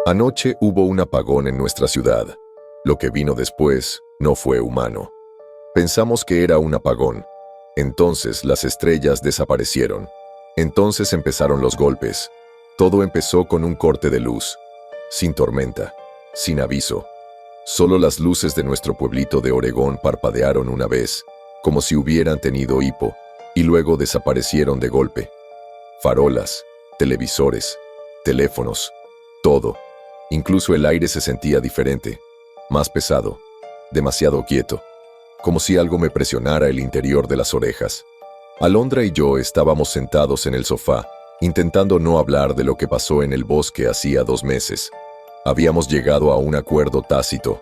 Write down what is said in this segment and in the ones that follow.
Anoche hubo un apagón en nuestra ciudad. Lo que vino después no fue humano. Pensamos que era un apagón. Entonces las estrellas desaparecieron. Entonces empezaron los golpes. Todo empezó con un corte de luz. Sin tormenta, sin aviso. Solo las luces de nuestro pueblito de Oregón parpadearon una vez, como si hubieran tenido hipo, y luego desaparecieron de golpe. Farolas, televisores, teléfonos, todo. Incluso el aire se sentía diferente, más pesado, demasiado quieto, como si algo me presionara el interior de las orejas. Alondra y yo estábamos sentados en el sofá, intentando no hablar de lo que pasó en el bosque hacía 2 meses. Habíamos llegado a un acuerdo tácito: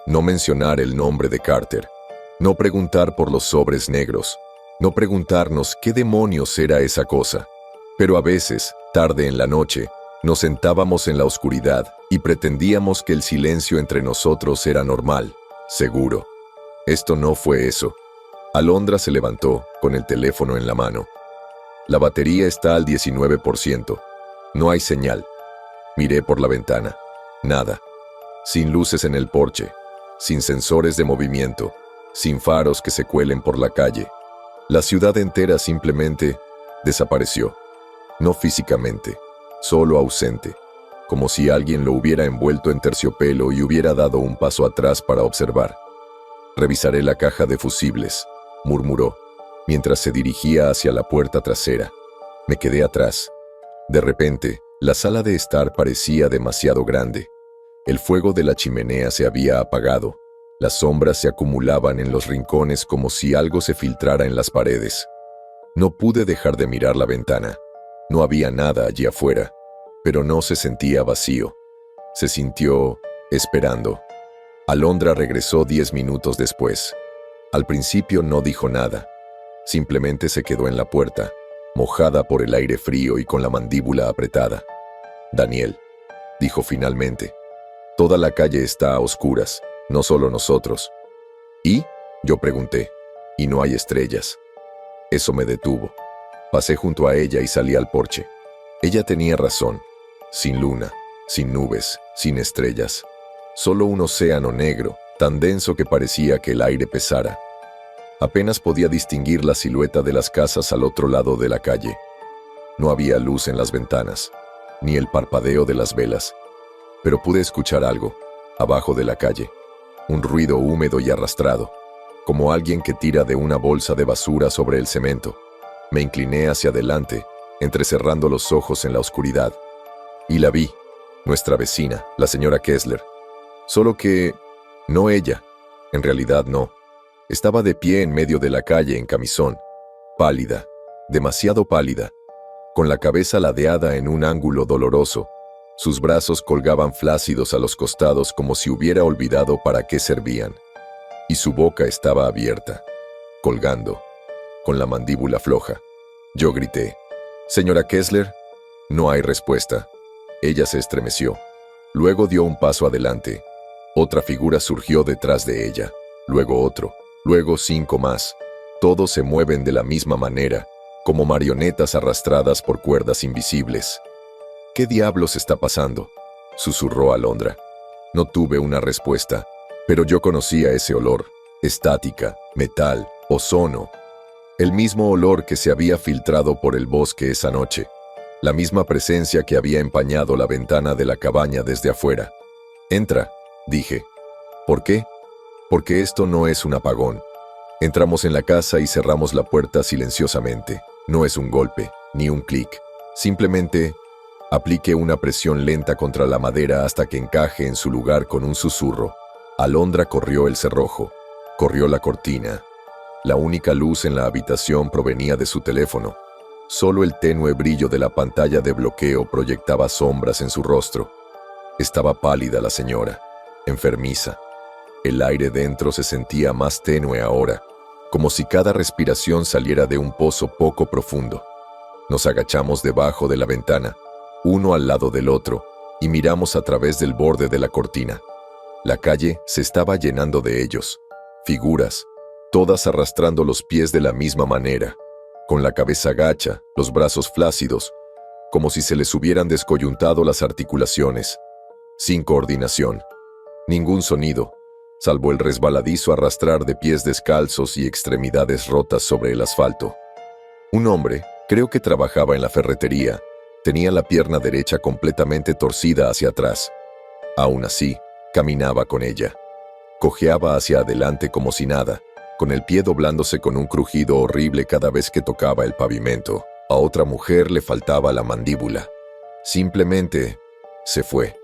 no mencionar el nombre de Carter, no preguntar por los sobres negros, no preguntarnos qué demonios era esa cosa. Pero a veces, tarde en la noche, nos sentábamos en la oscuridad y pretendíamos que el silencio entre nosotros era normal, seguro. Esto no fue eso. Alondra se levantó, con el teléfono en la mano. La batería está al 19%. No hay señal. Miré por la ventana. Nada. Sin luces en el porche. Sin sensores de movimiento. Sin faros que se cuelen por la calle. La ciudad entera simplemente desapareció. No físicamente, solo ausente. Como si alguien lo hubiera envuelto en terciopelo y hubiera dado un paso atrás para observar. «Revisaré la caja de fusibles», murmuró, mientras se dirigía hacia la puerta trasera. Me quedé atrás. De repente, la sala de estar parecía demasiado grande. El fuego de la chimenea se había apagado. Las sombras se acumulaban en los rincones como si algo se filtrara en las paredes. No pude dejar de mirar la ventana. No había nada allí afuera, pero no se sentía vacío. Se sintió esperando. Alondra regresó 10 minutos después. Al principio no dijo nada. Simplemente se quedó en la puerta, mojada por el aire frío y con la mandíbula apretada. «Daniel», dijo finalmente, «toda la calle está a oscuras, no solo nosotros». «¿Y?», yo pregunté. «Y no hay estrellas». Eso me detuvo. Pasé junto a ella y salí al porche. Ella tenía razón. Sin luna, sin nubes, sin estrellas. Solo un océano negro, tan denso que parecía que el aire pesara. Apenas podía distinguir la silueta de las casas al otro lado de la calle. No había luz en las ventanas, ni el parpadeo de las velas. Pero pude escuchar algo, abajo de la calle. Un ruido húmedo y arrastrado, como alguien que tira de una bolsa de basura sobre el cemento. Me incliné hacia adelante, entrecerrando los ojos en la oscuridad. Y la vi, nuestra vecina, la señora Kessler. Solo que no ella, en realidad no. Estaba de pie en medio de la calle en camisón, pálida, demasiado pálida, con la cabeza ladeada en un ángulo doloroso. Sus brazos colgaban flácidos a los costados como si hubiera olvidado para qué servían. Y su boca estaba abierta, colgando, con la mandíbula floja. Yo grité: «Señora Kessler». No hay respuesta. Ella se estremeció. Luego dio un paso adelante. Otra figura surgió detrás de ella, luego otro, luego 5 más. Todos se mueven de la misma manera, como marionetas arrastradas por cuerdas invisibles. «¿Qué diablos está pasando?», susurró Alondra. No tuve una respuesta, pero yo conocía ese olor: estática, metal, ozono. El mismo olor que se había filtrado por el bosque esa noche. La misma presencia que había empañado la ventana de la cabaña desde afuera. «Entra», dije. «¿Por qué?». «Porque esto no es un apagón». Entramos en la casa y cerramos la puerta silenciosamente. No es un golpe, ni un clic. Simplemente apliqué una presión lenta contra la madera hasta que encaje en su lugar con un susurro. Alondra corrió el cerrojo. Corrió la cortina. La única luz en la habitación provenía de su teléfono. Solo el tenue brillo de la pantalla de bloqueo proyectaba sombras en su rostro. Estaba pálida la señora, enfermiza. El aire dentro se sentía más tenue ahora, como si cada respiración saliera de un pozo poco profundo. Nos agachamos debajo de la ventana, uno al lado del otro, y miramos a través del borde de la cortina. La calle se estaba llenando de ellos, figuras, todas arrastrando los pies de la misma manera, con la cabeza gacha, los brazos flácidos, como si se les hubieran descoyuntado las articulaciones. sin coordinación. Ningún sonido, salvo el resbaladizo arrastrar de pies descalzos y extremidades rotas sobre el asfalto. Un hombre, creo que trabajaba en la ferretería, tenía la pierna derecha completamente torcida hacia atrás. Aún así, caminaba con ella. Cojeaba hacia adelante como si nada, con el pie doblándose con un crujido horrible cada vez que tocaba el pavimento. A otra mujer le faltaba la mandíbula. Simplemente se fue.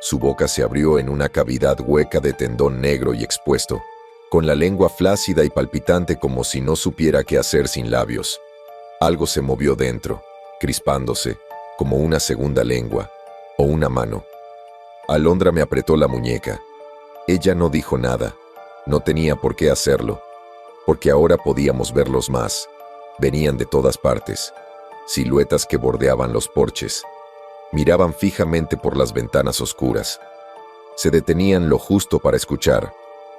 Su boca se abrió en una cavidad hueca de tendón negro y expuesto, con la lengua flácida y palpitante como si no supiera qué hacer sin labios. Algo se movió dentro, crispándose, como una segunda lengua, o una mano. Alondra me apretó la muñeca. Ella no dijo nada. No tenía por qué hacerlo, porque ahora podíamos verlos más. Venían de todas partes, siluetas que bordeaban los porches. Miraban fijamente por las ventanas oscuras. Se detenían lo justo para escuchar,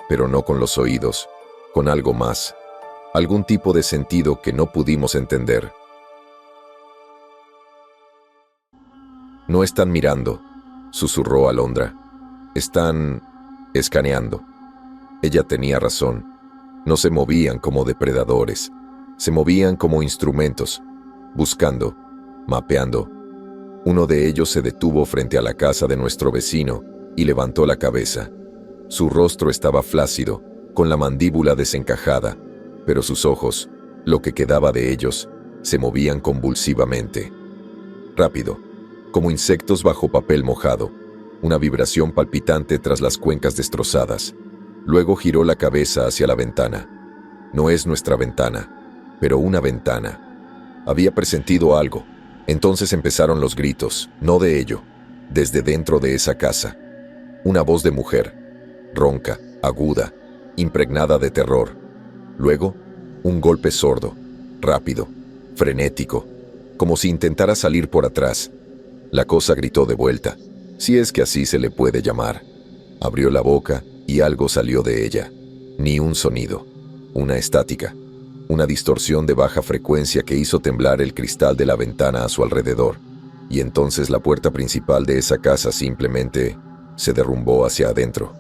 pero no con los oídos, con algo más, algún tipo de sentido que no pudimos entender. «No están mirando», susurró Alondra. «Están escaneando». Ella tenía razón. No se movían como depredadores, se movían como instrumentos, buscando, mapeando. Uno de ellos se detuvo frente a la casa de nuestro vecino y levantó la cabeza. Su rostro estaba flácido, con la mandíbula desencajada, pero sus ojos, lo que quedaba de ellos, se movían convulsivamente. Rápido, como insectos bajo papel mojado, una vibración palpitante tras las cuencas destrozadas. Luego giró la cabeza hacia la ventana. No es nuestra ventana, pero una ventana. Había presentido algo. Entonces empezaron los gritos, no de ello, desde dentro de esa casa. Una voz de mujer, ronca, aguda, impregnada de terror. Luego, un golpe sordo, rápido, frenético, como si intentara salir por atrás. La cosa gritó de vuelta, si es que así se le puede llamar. Abrió la boca y algo salió de ella. Ni un sonido, una estática, una distorsión de baja frecuencia que hizo temblar el cristal de la ventana a su alrededor. Y entonces la puerta principal de esa casa simplemente se derrumbó hacia adentro.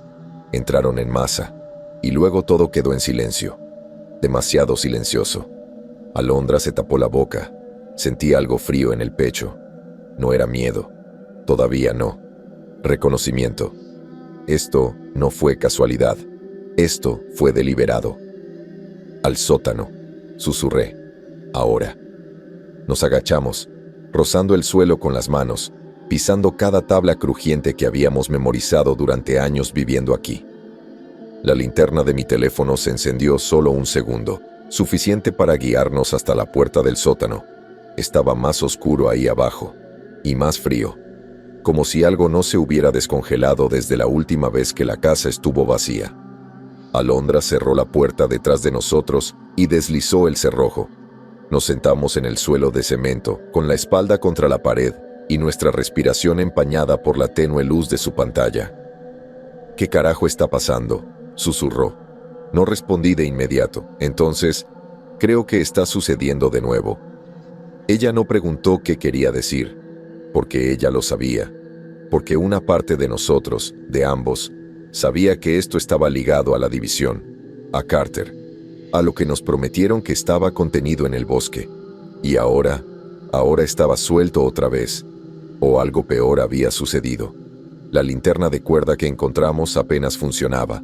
Entraron en masa, y luego todo quedó en silencio. Demasiado silencioso. Alondra se tapó la boca. Sentía algo frío en el pecho. No era miedo. Todavía no. Reconocimiento. Esto no fue casualidad. Esto fue deliberado. «Al sótano», susurré. «Ahora». Nos agachamos, rozando el suelo con las manos, pisando cada tabla crujiente que habíamos memorizado durante años viviendo aquí. La linterna de mi teléfono se encendió solo un segundo, suficiente para guiarnos hasta la puerta del sótano. Estaba más oscuro ahí abajo, y más frío, como si algo no se hubiera descongelado desde la última vez que la casa estuvo vacía. Alondra cerró la puerta detrás de nosotros y deslizó el cerrojo. Nos sentamos en el suelo de cemento, con la espalda contra la pared y nuestra respiración empañada por la tenue luz de su pantalla. «¿Qué carajo está pasando?», susurró. No respondí de inmediato. «Entonces, creo que está sucediendo de nuevo». Ella no preguntó qué quería decir, porque ella lo sabía, porque una parte de nosotros, de ambos, sabía que esto estaba ligado a la división, a Carter, a lo que nos prometieron que estaba contenido en el bosque. Y ahora estaba suelto otra vez, o algo peor había sucedido. La linterna de cuerda que encontramos apenas funcionaba.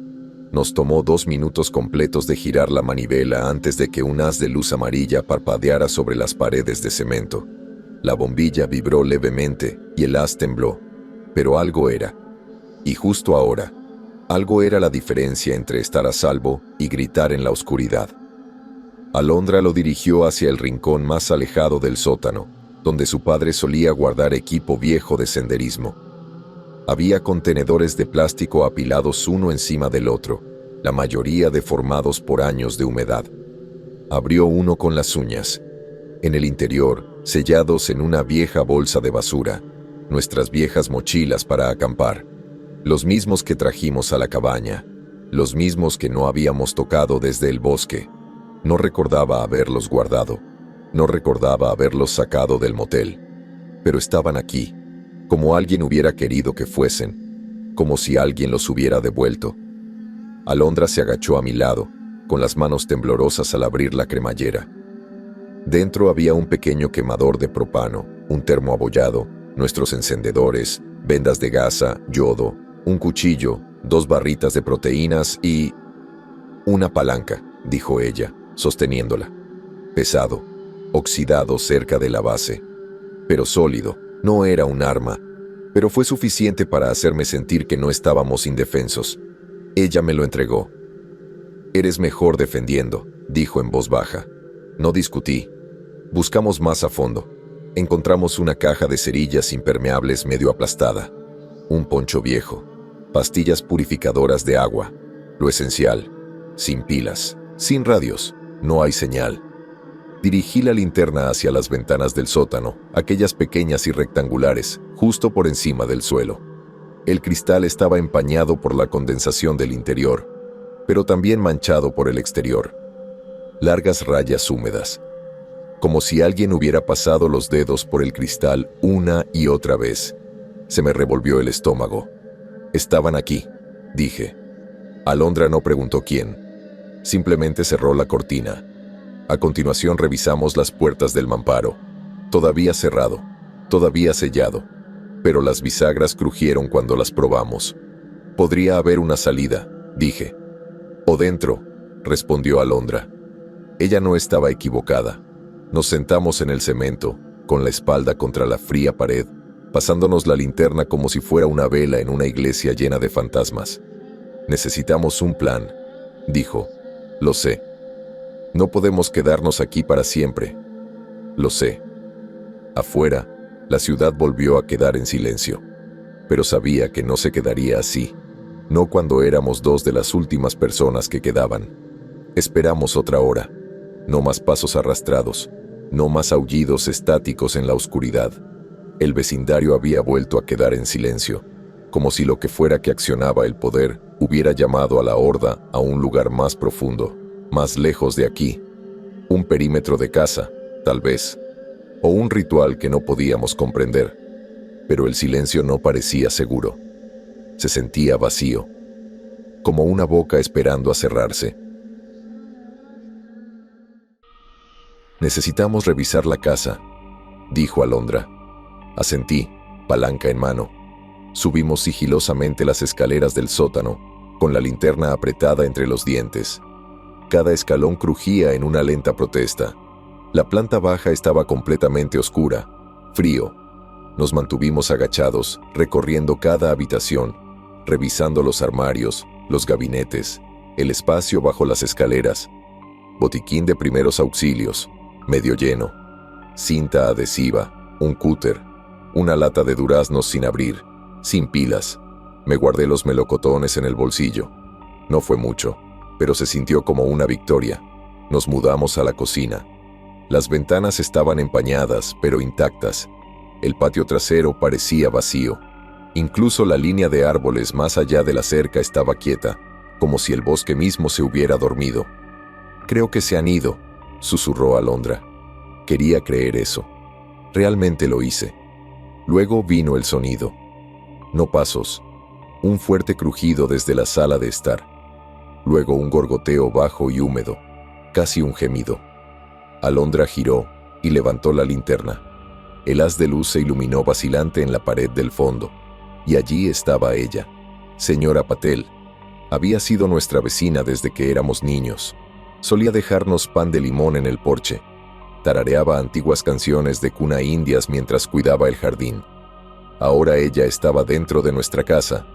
Nos tomó 2 minutos completos de girar la manivela antes de que un haz de luz amarilla parpadeara sobre las paredes de cemento. La bombilla vibró levemente y el haz tembló, pero algo era. Y justo ahora, algo era la diferencia entre estar a salvo y gritar en la oscuridad. Alondra lo dirigió hacia el rincón más alejado del sótano, donde su padre solía guardar equipo viejo de senderismo. Había contenedores de plástico apilados uno encima del otro, la mayoría deformados por años de humedad. Abrió uno con las uñas. En el interior, sellados en una vieja bolsa de basura, nuestras viejas mochilas para acampar. Los mismos que trajimos a la cabaña, los mismos que no habíamos tocado desde el bosque. No recordaba haberlos guardado, no recordaba haberlos sacado del motel, pero estaban aquí, como alguien hubiera querido que fuesen, como si alguien los hubiera devuelto. Alondra se agachó a mi lado, con las manos temblorosas al abrir la cremallera. Dentro había un pequeño quemador de propano, un termo abollado, nuestros encendedores, vendas de gasa, yodo, un cuchillo, 2 barritas de proteínas y... una palanca, dijo ella, sosteniéndola. Pesado, oxidado cerca de la base, pero sólido. No era un arma, pero fue suficiente para hacerme sentir que no estábamos indefensos. Ella me lo entregó. «Eres mejor defendiendo», dijo en voz baja. No discutí. Buscamos más a fondo. Encontramos una caja de cerillas impermeables medio aplastada, un poncho viejo, pastillas purificadoras de agua, lo esencial, sin pilas, sin radios, no hay señal. Dirigí la linterna hacia las ventanas del sótano, aquellas pequeñas y rectangulares, justo por encima del suelo. El cristal estaba empañado por la condensación del interior, pero también manchado por el exterior. Largas rayas húmedas, como si alguien hubiera pasado los dedos por el cristal una y otra vez. Se me revolvió el estómago. «Estaban aquí», dije. Alondra no preguntó quién. Simplemente cerró la cortina. A continuación revisamos las puertas del mamparo. Todavía cerrado, todavía sellado, pero las bisagras crujieron cuando las probamos. «Podría haber una salida», dije. «O dentro», respondió Alondra. Ella no estaba equivocada. Nos sentamos en el cemento, con la espalda contra la fría pared, pasándonos la linterna como si fuera una vela en una iglesia llena de fantasmas. «Necesitamos un plan», dijo. «Lo sé. No podemos quedarnos aquí para siempre. Lo sé». Afuera, la ciudad volvió a quedar en silencio. Pero sabía que no se quedaría así. No cuando éramos 2 de las últimas personas que quedaban. Esperamos otra hora. No más pasos arrastrados. No más aullidos estáticos en la oscuridad. El vecindario había vuelto a quedar en silencio, como si lo que fuera que accionaba el poder hubiera llamado a la horda a un lugar más profundo, más lejos de aquí. Un perímetro de casa, tal vez, o un ritual que no podíamos comprender. Pero el silencio no parecía seguro. Se sentía vacío, como una boca esperando a cerrarse. «Necesitamos revisar la casa», dijo Alondra. Asentí, palanca en mano. Subimos sigilosamente las escaleras del sótano, con la linterna apretada entre los dientes. Cada escalón crujía en una lenta protesta. La planta baja estaba completamente oscura, frío. Nos mantuvimos agachados, recorriendo cada habitación, revisando los armarios, los gabinetes, el espacio bajo las escaleras. Botiquín de primeros auxilios, medio lleno. Cinta adhesiva, un cúter, una lata de duraznos sin abrir, sin pilas. Me guardé los melocotones en el bolsillo. No fue mucho, pero se sintió como una victoria. Nos mudamos a la cocina. Las ventanas estaban empañadas, pero intactas. El patio trasero parecía vacío. Incluso la línea de árboles más allá de la cerca estaba quieta, como si el bosque mismo se hubiera dormido. «Creo que se han ido», susurró Alondra. Quería creer eso. Realmente lo hice. Luego vino el sonido. No pasos. Un fuerte crujido desde la sala de estar. Luego un gorgoteo bajo y húmedo, casi un gemido. Alondra giró y levantó la linterna. El haz de luz se iluminó vacilante en la pared del fondo. Y allí estaba ella, señora Patel. Había sido nuestra vecina desde que éramos niños. Solía dejarnos pan de limón en el porche. Tarareaba antiguas canciones de cuna indias mientras cuidaba el jardín. Ahora ella estaba dentro de nuestra casa.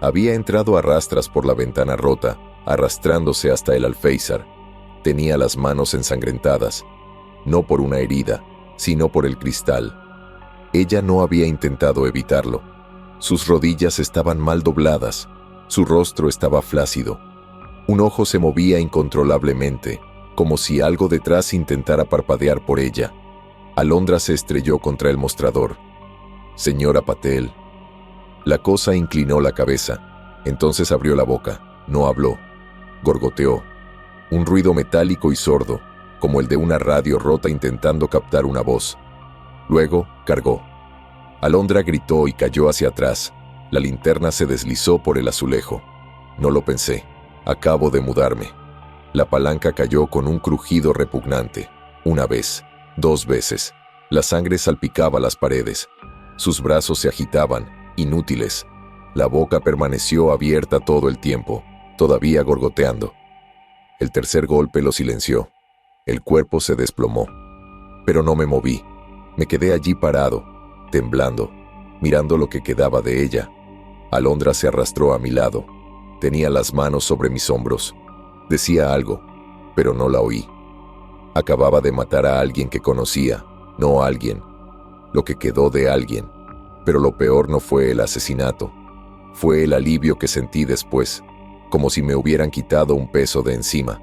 Había entrado a rastras por la ventana rota, arrastrándose hasta el alféizar. Tenía las manos ensangrentadas, no por una herida, sino por el cristal. Ella no había intentado evitarlo. Sus rodillas estaban mal dobladas, su rostro estaba flácido. Un ojo se movía incontrolablemente, como si algo detrás intentara parpadear por ella. Alondra se estrelló contra el mostrador. «Señora Patel». La cosa inclinó la cabeza, entonces abrió la boca, no habló. Gorgoteó. Un ruido metálico y sordo, como el de una radio rota intentando captar una voz. Luego, cargó. Alondra gritó y cayó hacia atrás, La linterna se deslizó por el azulejo. No lo pensé. Acabo de mudarme. La palanca cayó con un crujido repugnante. Una vez, 2 veces. La sangre salpicaba las paredes. Sus brazos se agitaban, inútiles. La boca permaneció abierta todo el tiempo, todavía gorgoteando. El tercer golpe lo silenció. El cuerpo se desplomó. Pero no me moví. Me quedé allí parado, temblando, mirando lo que quedaba de ella. Alondra se arrastró a mi lado. Tenía las manos sobre mis hombros. Decía algo, pero no la oí. Acababa de matar a alguien que conocía, no a alguien. Lo que quedó de alguien. Pero lo peor no fue el asesinato. Fue el alivio que sentí después, como si me hubieran quitado un peso de encima.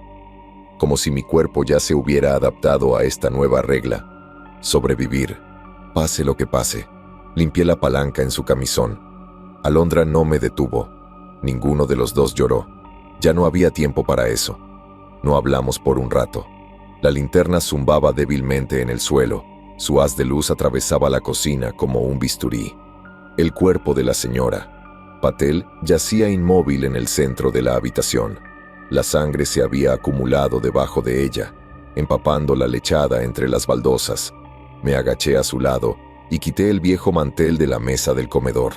Como si mi cuerpo ya se hubiera adaptado a esta nueva regla. Sobrevivir, pase lo que pase. Limpié la palanca en su camisón. Alondra no me detuvo. Ninguno de los dos lloró. Ya no había tiempo para eso. No hablamos por un rato. La linterna zumbaba débilmente en el suelo. Su haz de luz atravesaba la cocina como un bisturí. El cuerpo de la señora Patel yacía inmóvil en el centro de la habitación. La sangre se había acumulado debajo de ella, empapando la lechada entre las baldosas. Me agaché a su lado y quité el viejo mantel de la mesa del comedor.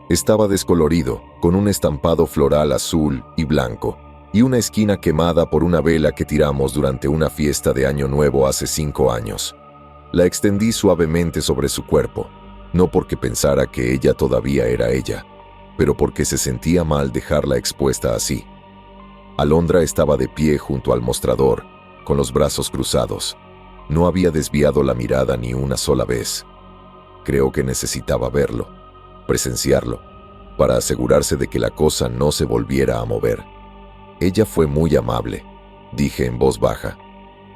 Estaba descolorido, con un estampado floral azul y blanco, y una esquina quemada por una vela que tiramos durante una fiesta de Año Nuevo hace 5 años. La extendí suavemente sobre su cuerpo, no porque pensara que ella todavía era ella, pero porque se sentía mal dejarla expuesta así. Alondra estaba de pie junto al mostrador, con los brazos cruzados. No había desviado la mirada ni una sola vez. Creo que necesitaba verlo, presenciarlo, para asegurarse de que la cosa no se volviera a mover. Ella fue muy amable, dije en voz baja.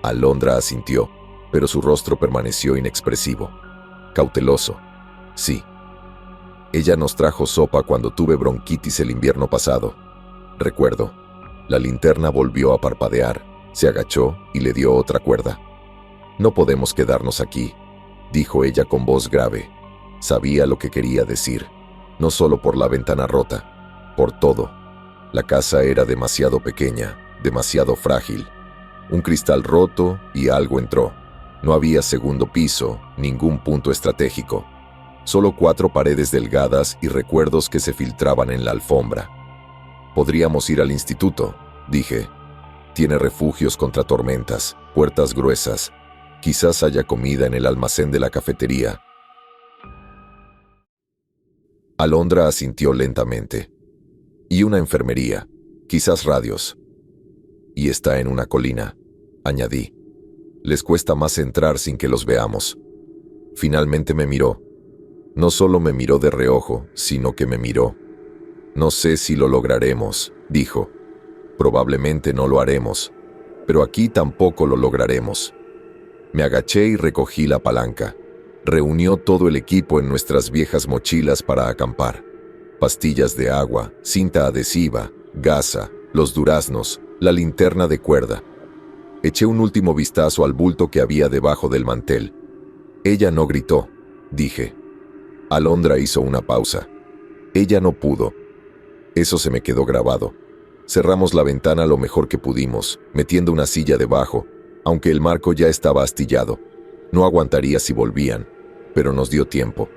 Alondra asintió, pero su rostro permaneció inexpresivo. Cauteloso. Sí. Ella nos trajo sopa cuando tuve bronquitis el invierno pasado. Recuerdo. La linterna volvió a parpadear, se agachó y le dio otra cuerda. No podemos quedarnos aquí, dijo ella con voz grave. Sabía lo que quería decir, no solo por la ventana rota, por todo. La casa era demasiado pequeña, demasiado frágil. Un cristal roto y algo entró. No había segundo piso, ningún punto estratégico. Solo 4 paredes delgadas y recuerdos que se filtraban en la alfombra. Podríamos ir al instituto, dije. Tiene refugios contra tormentas, puertas gruesas. Quizás haya comida en el almacén de la cafetería. Alondra asintió lentamente. Y una enfermería, quizás radios. Y está en una colina, añadí. Les cuesta más entrar sin que los veamos. Finalmente me miró. No solo me miró de reojo, sino que me miró. No sé si lo lograremos, dijo. Probablemente no lo haremos, pero aquí tampoco lo lograremos. Me agaché y recogí la palanca. Reunió todo el equipo en nuestras viejas mochilas para acampar. Pastillas de agua, cinta adhesiva, gasa, los duraznos, la linterna de cuerda. Eché un último vistazo al bulto que había debajo del mantel. Ella no gritó, dije. Alondra hizo una pausa. Ella no pudo. Eso se me quedó grabado. Cerramos la ventana lo mejor que pudimos, metiendo una silla debajo, aunque el marco ya estaba astillado. No aguantaría si volvían, pero nos dio tiempo.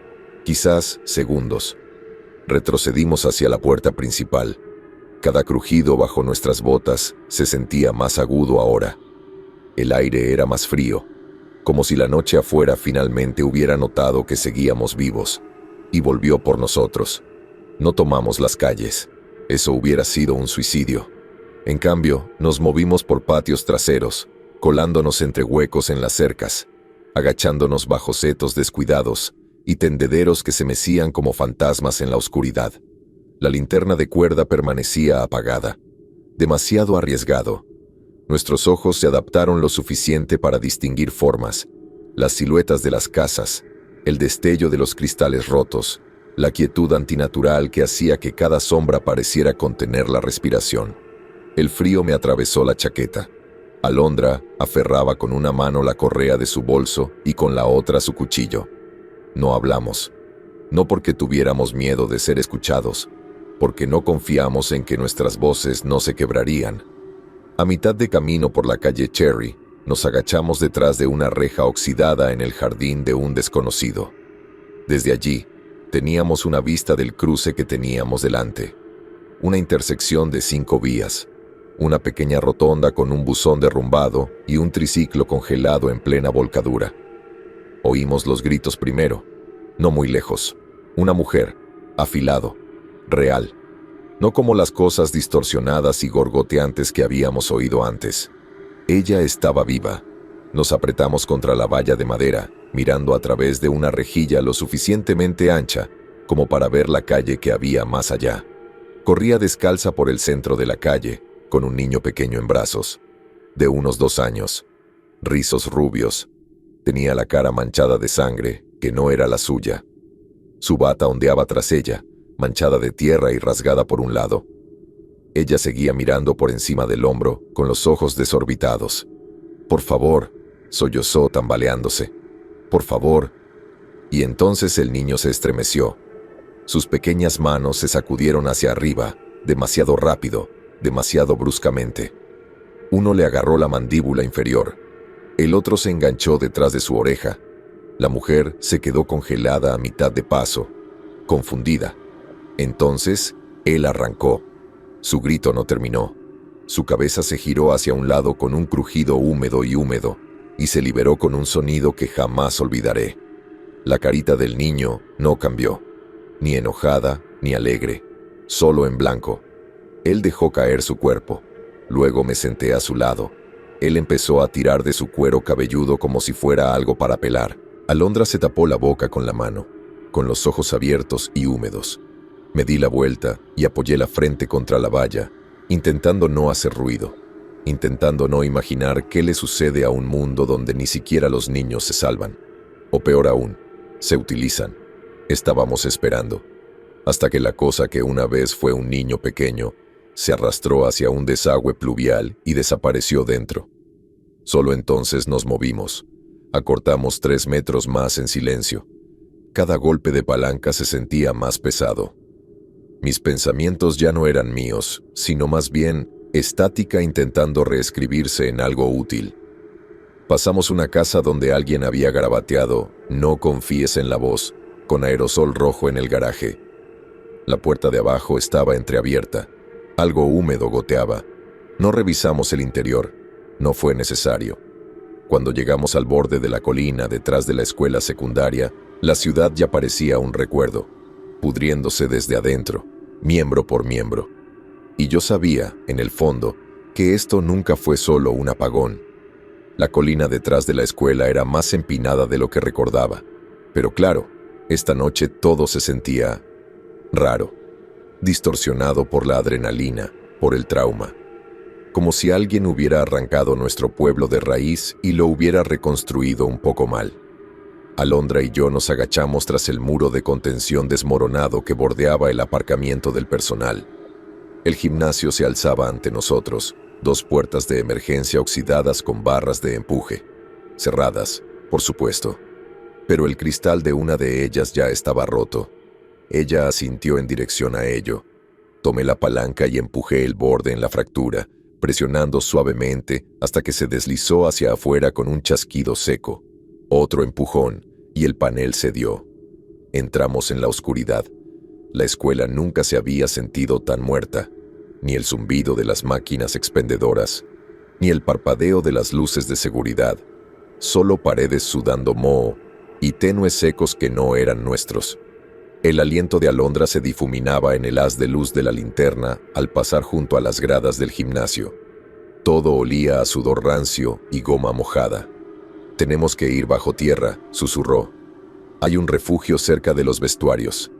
Quizás segundos. Retrocedimos hacia la puerta principal. Cada crujido bajo nuestras botas se sentía más agudo ahora. El aire era más frío, como si la noche afuera finalmente hubiera notado que seguíamos vivos, y volvió por nosotros. No tomamos las calles. Eso hubiera sido un suicidio. En cambio, nos movimos por patios traseros, colándonos entre huecos en las cercas, agachándonos bajo setos descuidados y tendederos que se mecían como fantasmas en la oscuridad. La linterna de cuerda permanecía apagada. Demasiado arriesgado. Nuestros ojos se adaptaron lo suficiente para distinguir formas, las siluetas de las casas, el destello de los cristales rotos, la quietud antinatural que hacía que cada sombra pareciera contener la respiración. El frío me atravesó la chaqueta. Alondra aferraba con una mano la correa de su bolso y con la otra su cuchillo. No hablamos. No porque tuviéramos miedo de ser escuchados, porque no confiamos en que nuestras voces no se quebrarían. A mitad de camino por la calle Cherry, nos agachamos detrás de una reja oxidada en el jardín de un desconocido. Desde allí, teníamos una vista del cruce que teníamos delante. Una intersección de 5 vías, una pequeña rotonda con un buzón derrumbado y un triciclo congelado en plena volcadura. Oímos los gritos primero, no muy lejos. Una mujer, afilado, real. No como las cosas distorsionadas y gorgoteantes que habíamos oído antes. Ella estaba viva. Nos apretamos contra la valla de madera, mirando a través de una rejilla lo suficientemente ancha como para ver la calle que había más allá. Corría descalza por el centro de la calle, con un niño pequeño en brazos, de unos 2 años, rizos rubios. Tenía la cara manchada de sangre, que no era la suya. Su bata ondeaba tras ella, manchada de tierra y rasgada por un lado. Ella seguía mirando por encima del hombro, con los ojos desorbitados. «Por favor», sollozó tambaleándose. «Por favor». Y entonces el niño se estremeció. Sus pequeñas manos se sacudieron hacia arriba, demasiado rápido, demasiado bruscamente. Uno le agarró la mandíbula inferior. El otro se enganchó detrás de su oreja. La mujer se quedó congelada a mitad de paso, confundida. Entonces, él arrancó. Su grito no terminó. Su cabeza se giró hacia un lado con un crujido húmedo y se liberó con un sonido que jamás olvidaré. La carita del niño no cambió, ni enojada ni alegre, solo en blanco. Él dejó caer su cuerpo. Luego me senté a su lado. Él empezó a tirar de su cuero cabelludo como si fuera algo para pelar. Alondra se tapó la boca con la mano, con los ojos abiertos y húmedos. Me di la vuelta y apoyé la frente contra la valla, intentando no hacer ruido, intentando no imaginar qué le sucede a un mundo donde ni siquiera los niños se salvan. O peor aún, se utilizan. Estábamos esperando, hasta que la cosa que una vez fue un niño pequeño se arrastró hacia un desagüe pluvial y desapareció dentro. Solo entonces nos movimos. Acortamos 3 metros más en silencio. Cada golpe de palanca se sentía más pesado. Mis pensamientos ya no eran míos, sino más bien estática intentando reescribirse en algo útil. Pasamos una casa donde alguien había garabateado «No confíes en la voz», con aerosol rojo en el garaje. La puerta de abajo estaba entreabierta. Algo húmedo goteaba. No revisamos el interior. No fue necesario. Cuando llegamos al borde de la colina detrás de la escuela secundaria, la ciudad ya parecía un recuerdo, pudriéndose desde adentro, miembro por miembro. Y yo sabía, en el fondo, que esto nunca fue solo un apagón. La colina detrás de la escuela era más empinada de lo que recordaba. Pero claro, esta noche todo se sentía raro, distorsionado por la adrenalina, por el trauma. Como si alguien hubiera arrancado nuestro pueblo de raíz y lo hubiera reconstruido un poco mal. Alondra y yo nos agachamos tras el muro de contención desmoronado que bordeaba el aparcamiento del personal. El gimnasio se alzaba ante nosotros, 2 puertas de emergencia oxidadas con barras de empuje, cerradas, por supuesto. Pero el cristal de una de ellas ya estaba roto. Ella asintió en dirección a ello. Tomé la palanca y empujé el borde en la fractura, presionando suavemente hasta que se deslizó hacia afuera con un chasquido seco. Otro empujón, y el panel cedió. Entramos en la oscuridad. La escuela nunca se había sentido tan muerta, ni el zumbido de las máquinas expendedoras, ni el parpadeo de las luces de seguridad. Solo paredes sudando moho y tenues ecos que no eran nuestros. El aliento de Alondra se difuminaba en el haz de luz de la linterna al pasar junto a las gradas del gimnasio. Todo olía a sudor rancio y goma mojada. «Tenemos que ir bajo tierra», susurró. «Hay un refugio cerca de los vestuarios.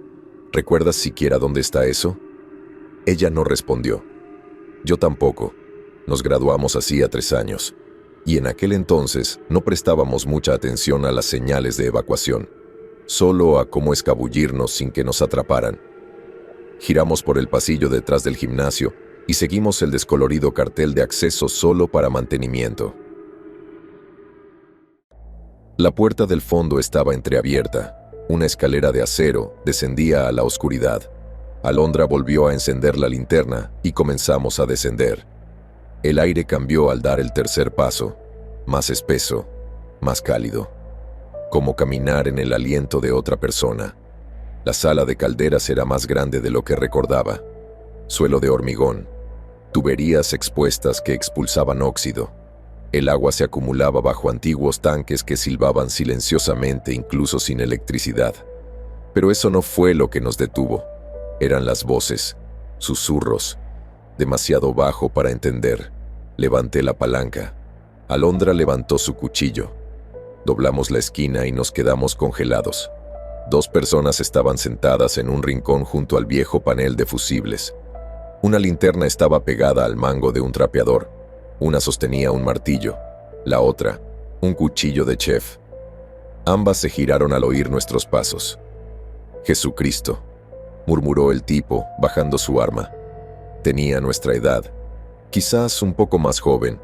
¿Recuerdas siquiera dónde está eso?» Ella no respondió. Yo tampoco. Nos graduamos hacía 3 años. Y en aquel entonces no prestábamos mucha atención a las señales de evacuación, solo a cómo escabullirnos sin que nos atraparan. Giramos por el pasillo detrás del gimnasio y seguimos el descolorido cartel de acceso solo para mantenimiento. La puerta del fondo estaba entreabierta. Una escalera de acero descendía a la oscuridad. Alondra volvió a encender la linterna y comenzamos a descender. El aire cambió al dar el tercer paso, más espeso, más cálido, como caminar en el aliento de otra persona. La sala de calderas era más grande de lo que recordaba. Suelo de hormigón, tuberías expuestas que expulsaban óxido. El agua se acumulaba bajo antiguos tanques que silbaban silenciosamente incluso sin electricidad. Pero eso no fue lo que nos detuvo. Eran las voces, susurros, demasiado bajo para entender. Levanté la palanca. Alondra levantó su cuchillo. Doblamos la esquina y nos quedamos congelados. 2 personas estaban sentadas en un rincón junto al viejo panel de fusibles. Una linterna estaba pegada al mango de un trapeador. Una sostenía un martillo, la otra, un cuchillo de chef. Ambas se giraron al oír nuestros pasos. «Jesucristo», murmuró el tipo, bajando su arma. Tenía nuestra edad, quizás un poco más joven.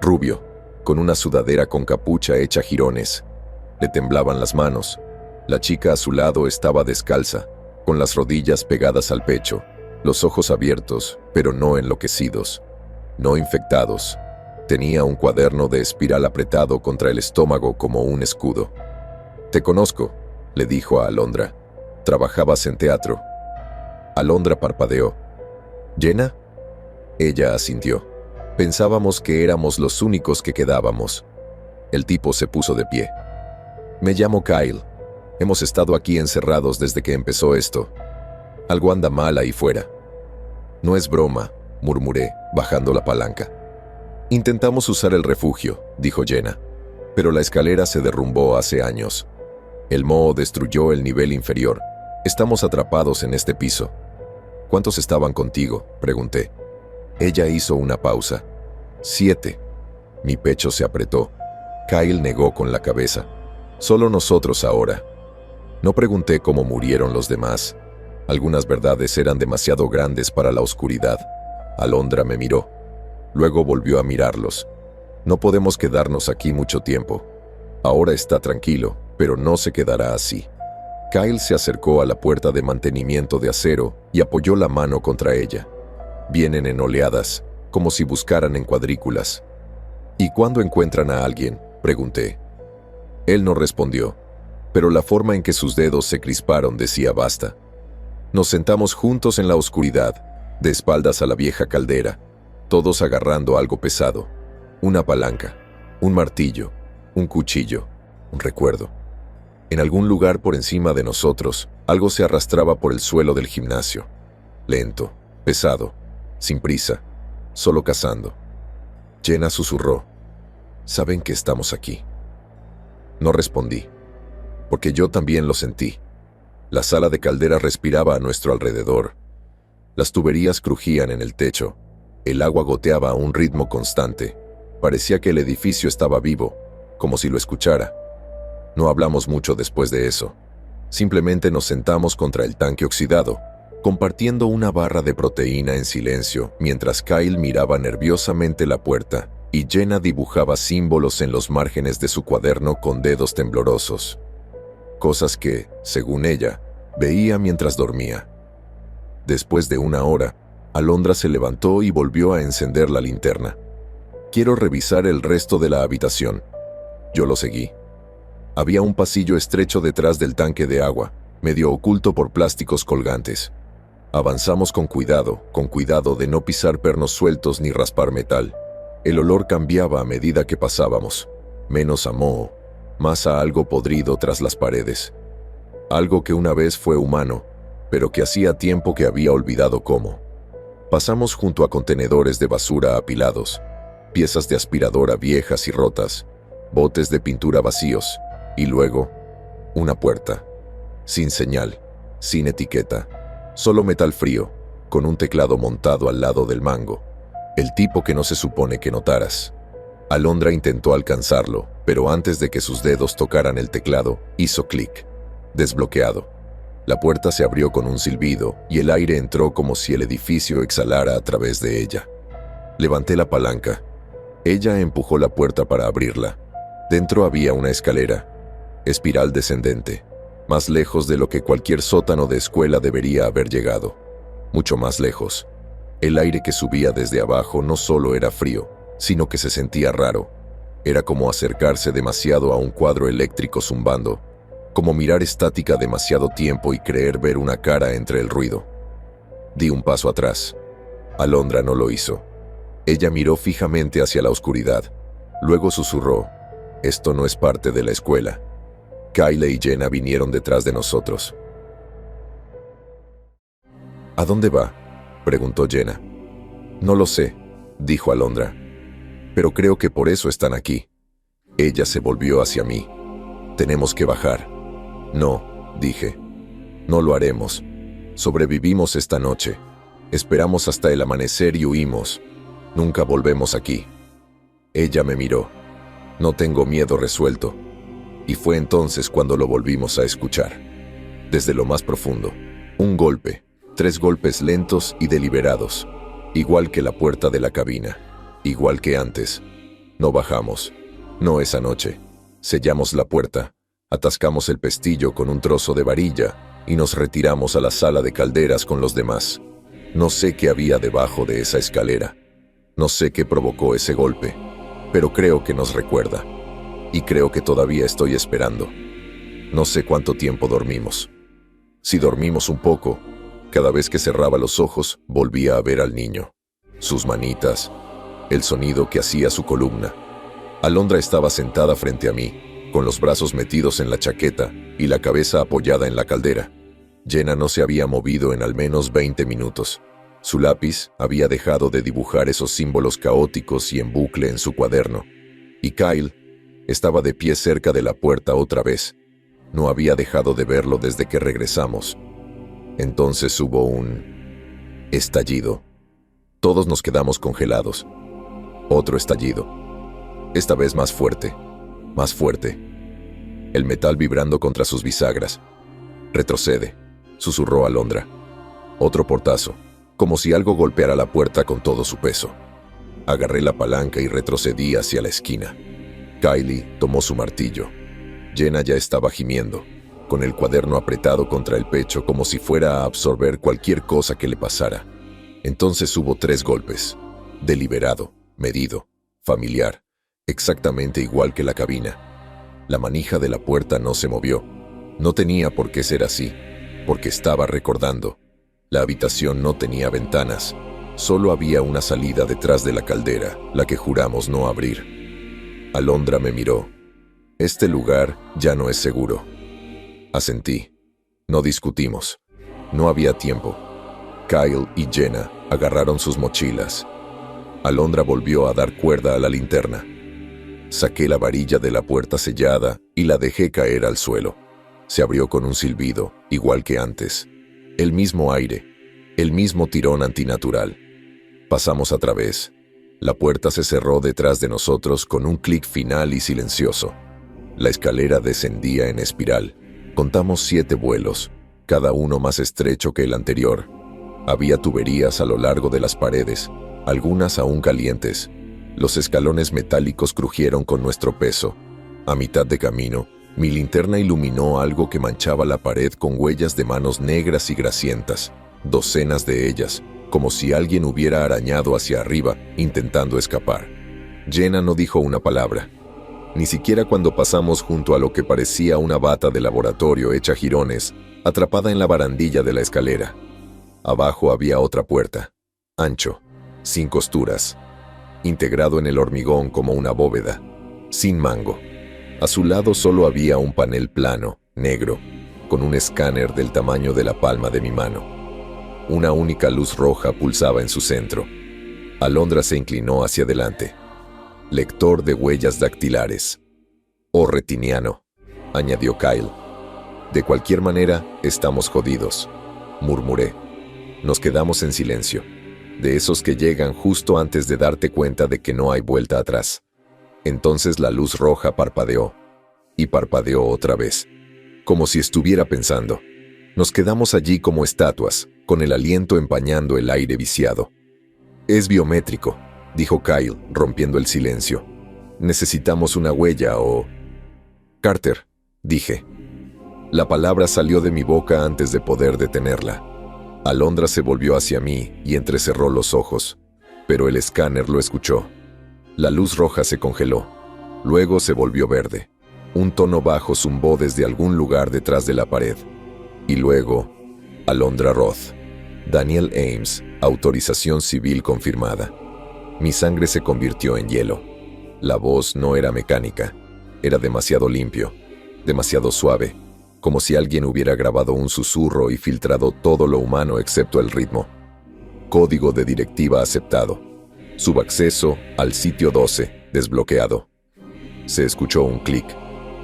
Rubio, con una sudadera con capucha hecha jirones. Le temblaban las manos. La chica a su lado estaba descalza, con las rodillas pegadas al pecho, los ojos abiertos, pero no enloquecidos, no infectados. Tenía un cuaderno de espiral apretado contra el estómago como un escudo. «Te conozco», le dijo a Alondra. «Trabajabas en teatro». Alondra parpadeó. «¿Jenna?» Ella asintió. Pensábamos que éramos los únicos que quedábamos. El tipo se puso de pie. «Me llamo Kyle. Hemos estado aquí encerrados desde que empezó esto. Algo anda mal ahí fuera». «No es broma», murmuré, bajando la palanca. «Intentamos usar el refugio», dijo Jenna, «pero la escalera se derrumbó hace años. El moho destruyó el nivel inferior. Estamos atrapados en este piso». «¿Cuántos estaban contigo?», pregunté. Ella hizo una pausa. 7. Mi pecho se apretó. Kyle negó con la cabeza. «Solo nosotros ahora». No pregunté cómo murieron los demás. Algunas verdades eran demasiado grandes para la oscuridad. Alondra me miró. Luego volvió a mirarlos. «No podemos quedarnos aquí mucho tiempo. Ahora está tranquilo, pero no se quedará así». Kyle se acercó a la puerta de mantenimiento de acero y apoyó la mano contra ella. «Vienen en oleadas, como si buscaran en cuadrículas». «¿Y cuándo encuentran a alguien?», pregunté. Él no respondió, pero la forma en que sus dedos se crisparon decía basta. Nos sentamos juntos en la oscuridad, de espaldas a la vieja caldera, todos agarrando algo pesado. Una palanca, un martillo, un cuchillo, un recuerdo. En algún lugar por encima de nosotros, algo se arrastraba por el suelo del gimnasio. Lento, pesado, sin prisa, solo cazando. Jenna susurró. «Saben que estamos aquí». No respondí, porque yo también lo sentí. La sala de caldera respiraba a nuestro alrededor. Las tuberías crujían en el techo. El agua goteaba a un ritmo constante. Parecía que el edificio estaba vivo, como si lo escuchara. No hablamos mucho después de eso. Simplemente nos sentamos contra el tanque oxidado, compartiendo una barra de proteína en silencio, mientras Kyle miraba nerviosamente la puerta y Jenna dibujaba símbolos en los márgenes de su cuaderno con dedos temblorosos. Cosas que, según ella, veía mientras dormía. Después de una hora, Alondra se levantó y volvió a encender la linterna. «Quiero revisar el resto de la habitación». Yo lo seguí. Había un pasillo estrecho detrás del tanque de agua, medio oculto por plásticos colgantes. Avanzamos con cuidado de no pisar pernos sueltos ni raspar metal. El olor cambiaba a medida que pasábamos, menos a moho, más a algo podrido tras las paredes. Algo que una vez fue humano, pero que hacía tiempo que había olvidado cómo. Pasamos junto a contenedores de basura apilados, piezas de aspiradora viejas y rotas, botes de pintura vacíos, y luego, una puerta, sin señal, sin etiqueta, solo metal frío, con un teclado montado al lado del mango, el tipo que no se supone que notaras. Alondra intentó alcanzarlo, pero antes de que sus dedos tocaran el teclado, hizo clic. Desbloqueado. La puerta se abrió con un silbido y el aire entró como si el edificio exhalara a través de ella. Levanté la palanca. Ella empujó la puerta para abrirla. Dentro había una escalera, espiral descendente, más lejos de lo que cualquier sótano de escuela debería haber llegado. Mucho más lejos. El aire que subía desde abajo no solo era frío, sino que se sentía raro. Era como acercarse demasiado a un cuadro eléctrico zumbando, como mirar estática demasiado tiempo y creer ver una cara entre el ruido. Di un paso atrás. Alondra no lo hizo. Ella miró fijamente hacia la oscuridad. Luego susurró: «Esto no es parte de la escuela». Kyle y Jenna vinieron detrás de nosotros. «¿A dónde va?», preguntó Jenna. «No lo sé», dijo Alondra. «Pero creo que por eso están aquí». Ella se volvió hacia mí. «Tenemos que bajar». «No», dije. «No lo haremos. Sobrevivimos esta noche. Esperamos hasta el amanecer y huimos. Nunca volvemos aquí». Ella me miró. «No tengo miedo resuelto». Y fue entonces cuando lo volvimos a escuchar. Desde lo más profundo. Un golpe. 3 golpes lentos y deliberados. Igual que la puerta de la cabina. Igual que antes. No bajamos. No esa noche. Sellamos la puerta. Atascamos el pestillo con un trozo de varilla y nos retiramos a la sala de calderas con los demás. No sé qué había debajo de esa escalera. No sé qué provocó ese golpe. Pero creo que nos recuerda. Y creo que todavía estoy esperando. No sé cuánto tiempo dormimos. Si dormimos un poco, cada vez que cerraba los ojos, volvía a ver al niño. Sus manitas, el sonido que hacía su columna. Alondra estaba sentada frente a mí, con los brazos metidos en la chaqueta y la cabeza apoyada en la caldera. Jenna no se había movido en al menos 20 minutos. Su lápiz había dejado de dibujar esos símbolos caóticos y en bucle en su cuaderno. Y Kyle estaba de pie cerca de la puerta otra vez. No había dejado de verlo desde que regresamos. Entonces hubo un estallido. Todos nos quedamos congelados. Otro estallido. Esta vez más fuerte. Más fuerte. El metal vibrando contra sus bisagras. «Retrocede», susurró Alondra. Otro portazo, como si algo golpeara la puerta con todo su peso. Agarré la palanca y retrocedí hacia la esquina. Kylie tomó su martillo. Jenna ya estaba gimiendo, con el cuaderno apretado contra el pecho como si fuera a absorber cualquier cosa que le pasara. Entonces hubo 3 golpes. Deliberado, medido, familiar, exactamente igual que la cabina. La manija de la puerta no se movió. No tenía por qué ser así, porque estaba recordando. La habitación no tenía ventanas. Solo había una salida detrás de la caldera, la que juramos no abrir. Alondra me miró. «Este lugar ya no es seguro». Asentí. No discutimos. No había tiempo. Kyle y Jenna agarraron sus mochilas. Alondra volvió a dar cuerda a la linterna. Saqué la varilla de la puerta sellada y la dejé caer al suelo. Se abrió con un silbido, igual que antes. El mismo aire, el mismo tirón antinatural. Pasamos a través. La puerta se cerró detrás de nosotros con un clic final y silencioso. La escalera descendía en espiral. Contamos 7 vuelos, cada uno más estrecho que el anterior. Había tuberías a lo largo de las paredes, algunas aún calientes. Los escalones metálicos crujieron con nuestro peso. A mitad de camino, mi linterna iluminó algo que manchaba la pared con huellas de manos negras y grasientas, docenas de ellas, como si alguien hubiera arañado hacia arriba, intentando escapar. Jenna no dijo una palabra, ni siquiera cuando pasamos junto a lo que parecía una bata de laboratorio hecha jirones, atrapada en la barandilla de la escalera. Abajo había otra puerta, ancho, sin costuras, integrado en el hormigón como una bóveda, sin mango. A su lado solo había un panel plano, negro, con un escáner del tamaño de la palma de mi mano. Una única luz roja pulsaba en su centro. Alondra se inclinó hacia adelante. «Lector de huellas dactilares. O retiniano», añadió Kyle. «De cualquier manera, estamos jodidos», murmuré. Nos quedamos en silencio, de esos que llegan justo antes de darte cuenta de que no hay vuelta atrás. Entonces la luz roja parpadeó, y parpadeó otra vez, como si estuviera pensando. Nos quedamos allí como estatuas, con el aliento empañando el aire viciado. «Es biométrico», dijo Kyle, rompiendo el silencio. «Necesitamos una huella o...» «Carter», dije. La palabra salió de mi boca antes de poder detenerla. Alondra se volvió hacia mí y entrecerró los ojos, pero el escáner lo escuchó. La luz roja se congeló. Luego se volvió verde. Un tono bajo zumbó desde algún lugar detrás de la pared. Y luego, Alondra Roth. Daniel Ames, autorización civil confirmada. Mi sangre se convirtió en hielo. La voz no era mecánica. Era demasiado limpio, demasiado suave, como si alguien hubiera grabado un susurro y filtrado todo lo humano excepto el ritmo. Código de directiva aceptado. Subacceso al sitio 12, desbloqueado. Se escuchó un clic,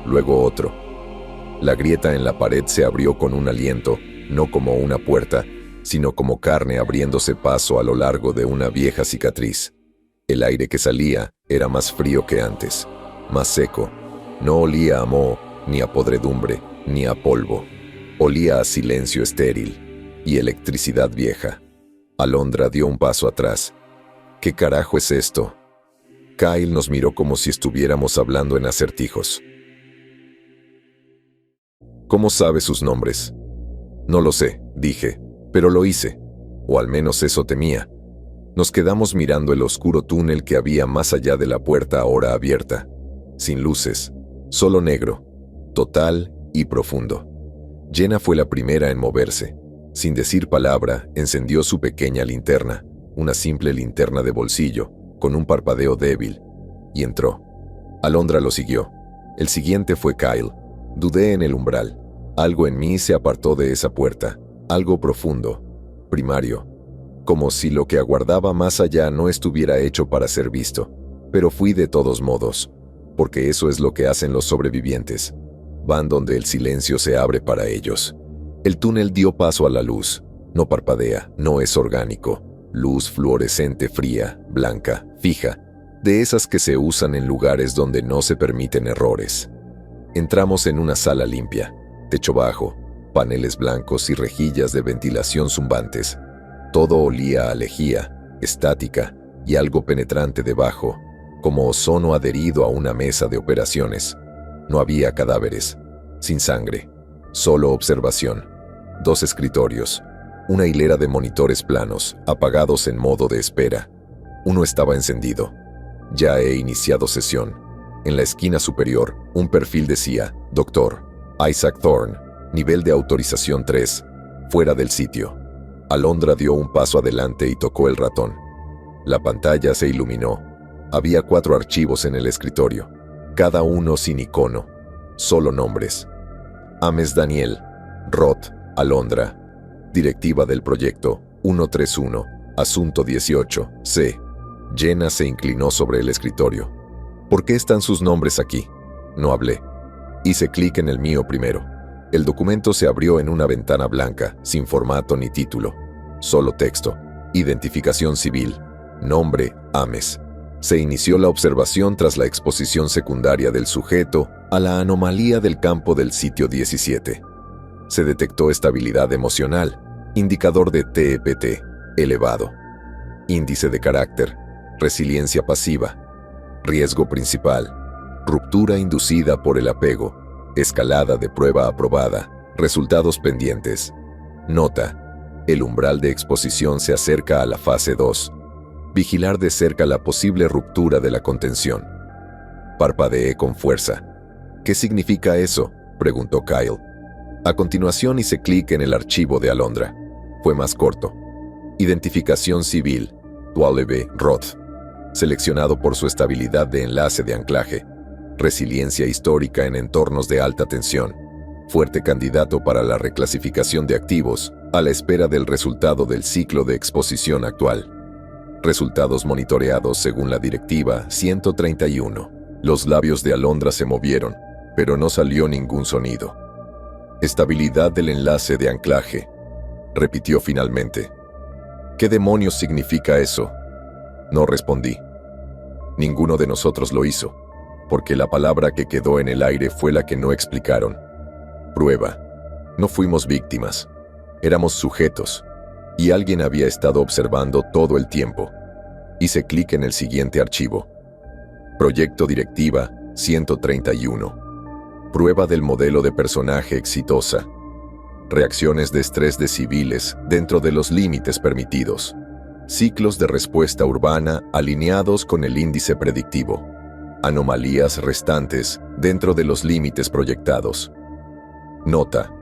luego otro. La grieta en la pared se abrió con un aliento, no como una puerta, sino como carne abriéndose paso a lo largo de una vieja cicatriz. El aire que salía era más frío que antes, más seco. No olía a moho, ni a podredumbre, ni a polvo. Olía a silencio estéril y electricidad vieja. Alondra dio un paso atrás. ¿Qué carajo es esto? Kyle nos miró como si estuviéramos hablando en acertijos. ¿Cómo sabe sus nombres? No lo sé, dije, pero lo hice. O al menos eso temía. Nos quedamos mirando el oscuro túnel que había más allá de la puerta ahora abierta. Sin luces, solo negro, total y profundo. Jenna fue la primera en moverse. Sin decir palabra, encendió su pequeña linterna, una simple linterna de bolsillo, con un parpadeo débil, y entró. Alondra lo siguió. El siguiente fue Kyle. Dudé en el umbral. Algo en mí se apartó de esa puerta, algo profundo, primario, como si lo que aguardaba más allá no estuviera hecho para ser visto. Pero fui de todos modos, porque eso es lo que hacen los sobrevivientes. Van donde el silencio se abre para ellos. El túnel dio paso a la luz. No parpadea, no es orgánico. Luz fluorescente fría, blanca, fija, de esas que se usan en lugares donde no se permiten errores. Entramos en una sala limpia, techo bajo, paneles blancos y rejillas de ventilación zumbantes. Todo olía a lejía, estática y algo penetrante debajo, como ozono adherido a una mesa de operaciones. No había cadáveres, sin sangre, solo observación. 2 escritorios, una hilera de monitores planos, apagados en modo de espera. Uno estaba encendido. Ya he iniciado sesión. En la esquina superior, un perfil decía, Dr. Isaac Thorne, nivel de autorización 3, fuera del sitio. Alondra dio un paso adelante y tocó el ratón. La pantalla se iluminó. Había 4 archivos en el escritorio, cada uno sin icono, solo nombres. Ames Daniel, Roth, Alondra. Directiva del proyecto 131, asunto 18, C. Jenna se inclinó sobre el escritorio. ¿Por qué están sus nombres aquí? No hablé. Hice clic en el mío primero. El documento se abrió en una ventana blanca, sin formato ni título. Solo texto. Identificación civil. Nombre, Ames. Se inició la observación tras la exposición secundaria del sujeto a la anomalía del campo del sitio 17. Se detectó estabilidad emocional, indicador de TEPT, elevado. Índice de carácter, resiliencia pasiva. Riesgo principal, ruptura inducida por el apego, escalada de prueba aprobada, resultados pendientes. Nota, el umbral de exposición se acerca a la fase 2. Vigilar de cerca la posible ruptura de la contención. Parpadeé con fuerza. ¿Qué significa eso?, preguntó Kyle. A continuación hice clic en el archivo de Alondra. Fue más corto. Identificación civil, Dwalebe Roth. Seleccionado por su estabilidad de enlace de anclaje. Resiliencia histórica en entornos de alta tensión. Fuerte candidato para la reclasificación de activos, a la espera del resultado del ciclo de exposición actual. Resultados monitoreados según la directiva 131. Los labios de Alondra se movieron, pero no salió ningún sonido. Estabilidad del enlace de anclaje, repitió finalmente. ¿Qué demonios significa eso? No respondí. Ninguno de nosotros lo hizo, porque la palabra que quedó en el aire fue la que no explicaron. Prueba. No fuimos víctimas. Éramos sujetos, y alguien había estado observando todo el tiempo. Hice clic en el siguiente archivo. Proyecto Directiva 131. Prueba del modelo de personaje exitosa. Reacciones de estrés de civiles dentro de los límites permitidos. Ciclos de respuesta urbana alineados con el índice predictivo. Anomalías restantes dentro de los límites proyectados. Nota: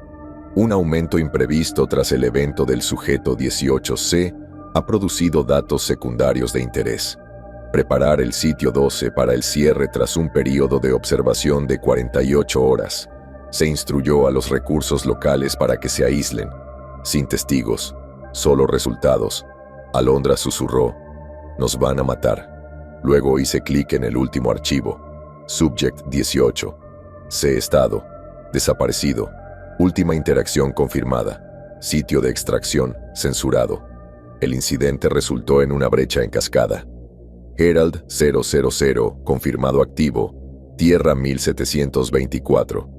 un aumento imprevisto tras el evento del sujeto 18C ha producido datos secundarios de interés. Preparar el sitio 12 para el cierre tras un período de observación de 48 horas. Se instruyó a los recursos locales para que se aíslen. Sin testigos, solo resultados. Alondra susurró: nos van a matar. Luego hice clic en el último archivo. Subject 18. C. Estado. Desaparecido. Última interacción confirmada. Sitio de extracción censurado. El incidente resultó en una brecha en cascada. Herald 000, confirmado activo. Tierra 1724.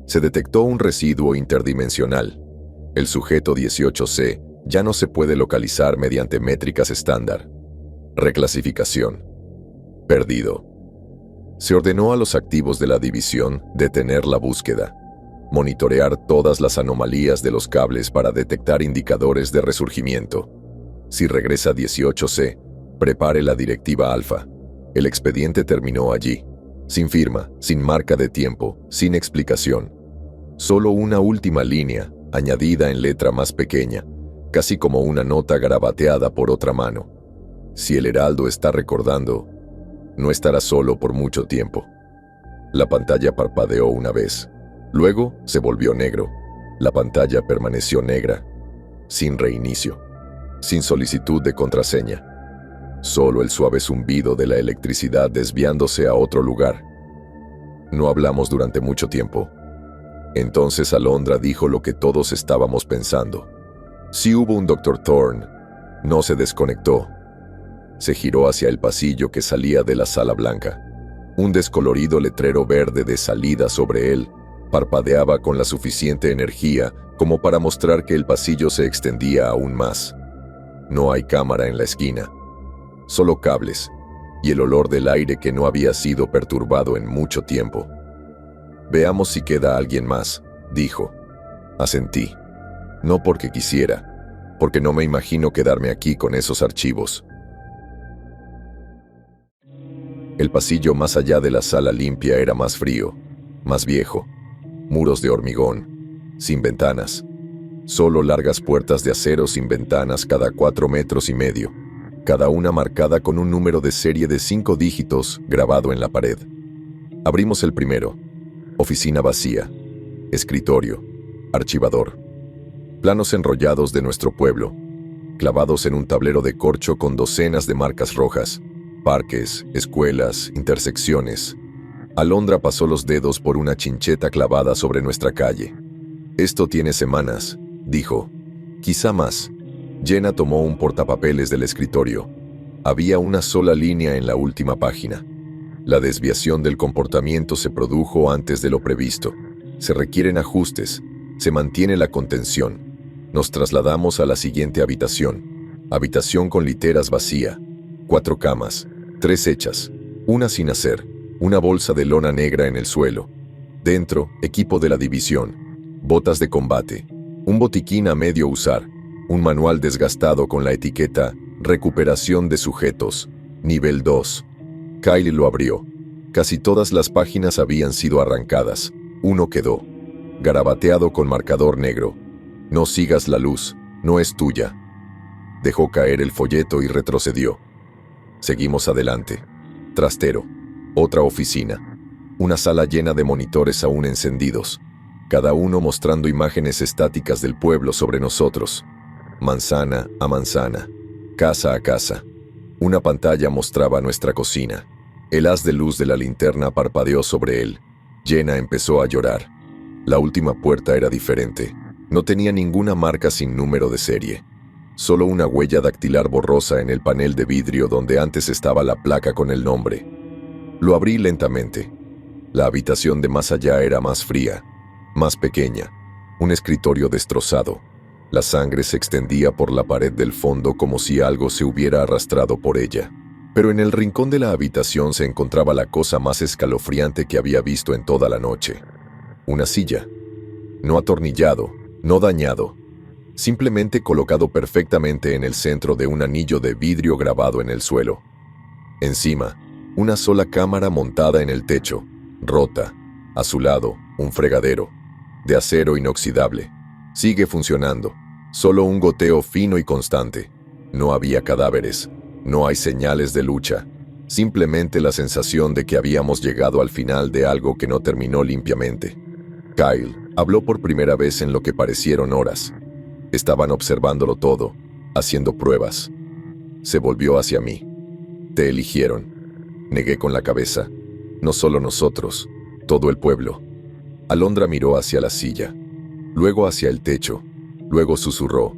Se detectó un residuo interdimensional. El sujeto 18C ya no se puede localizar mediante métricas estándar. Reclasificación. Perdido. Se ordenó a los activos de la división detener la búsqueda. Monitorear todas las anomalías de los cables para detectar indicadores de resurgimiento. Si regresa 18C, prepare la directiva alfa. El expediente terminó allí. Sin firma, sin marca de tiempo, sin explicación. Solo una última línea, añadida en letra más pequeña, casi como una nota garabateada por otra mano. Si el heraldo está recordando, no estará solo por mucho tiempo. La pantalla parpadeó una vez. Luego se volvió negro. La pantalla permaneció negra, sin reinicio, sin solicitud de contraseña. Solo el suave zumbido de la electricidad desviándose a otro lugar. No hablamos durante mucho tiempo. Entonces Alondra dijo lo que todos estábamos pensando. Sí hubo un Dr. Thorne. No se desconectó. Se giró hacia el pasillo que salía de la sala blanca. Un descolorido letrero verde de salida sobre él parpadeaba con la suficiente energía como para mostrar que el pasillo se extendía aún más. No hay cámara en la esquina. Solo cables y el olor del aire que no había sido perturbado en mucho tiempo. Veamos si queda alguien más, dijo. Asentí. No porque quisiera, porque no me imagino quedarme aquí con esos archivos. El pasillo más allá de la sala limpia era más frío, más viejo. Muros de hormigón, sin ventanas. Solo largas puertas de acero sin ventanas cada 4,5 metros, cada una marcada con un número de serie de 5 dígitos grabado en la pared. Abrimos el primero. Oficina vacía. Escritorio. Archivador. Planos enrollados de nuestro pueblo, clavados en un tablero de corcho con docenas de marcas rojas. Parques, escuelas, intersecciones. Alondra pasó los dedos por una chincheta clavada sobre nuestra calle. Esto tiene semanas, dijo. Quizá más. Jenna tomó un portapapeles del escritorio. Había una sola línea en la última página. La desviación del comportamiento se produjo antes de lo previsto. Se requieren ajustes. Se mantiene la contención. Nos trasladamos a la siguiente habitación. Habitación con literas vacía. 4 camas. 3 hechas. Una sin hacer. Una bolsa de lona negra en el suelo. Dentro, equipo de la división. Botas de combate. Un botiquín a medio usar. Un manual desgastado con la etiqueta Recuperación de sujetos. Nivel 2. Kyle lo abrió. Casi todas las páginas habían sido arrancadas. Uno quedó. Garabateado con marcador negro. No sigas la luz, no es tuya. Dejó caer el folleto y retrocedió. Seguimos adelante. Trastero. Otra oficina. Una sala llena de monitores aún encendidos. Cada uno mostrando imágenes estáticas del pueblo sobre nosotros. Manzana a manzana. Casa a casa. Una pantalla mostraba nuestra cocina. El haz de luz de la linterna parpadeó sobre él. Jenna empezó a llorar. La última puerta era diferente. No tenía ninguna marca sin número de serie. Solo una huella dactilar borrosa en el panel de vidrio donde antes estaba la placa con el nombre. Lo abrí lentamente. La habitación de más allá era más fría, más pequeña. Un escritorio destrozado. La sangre se extendía por la pared del fondo como si algo se hubiera arrastrado por ella. Pero en el rincón de la habitación se encontraba la cosa más escalofriante que había visto en toda la noche. Una silla. No atornillado, no dañado. Simplemente colocado perfectamente en el centro de un anillo de vidrio grabado en el suelo. Encima, una sola cámara montada en el techo, rota. A su lado, un fregadero, de acero inoxidable. Sigue funcionando. Solo un goteo fino y constante. No había cadáveres. No hay señales de lucha. Simplemente la sensación de que habíamos llegado al final de algo que no terminó limpiamente. Kyle habló por primera vez en lo que parecieron horas. Estaban observándolo todo, haciendo pruebas. Se volvió hacia mí. Te eligieron. Negué con la cabeza. No solo nosotros, todo el pueblo. Alondra miró hacia la silla, luego hacia el techo, luego susurró,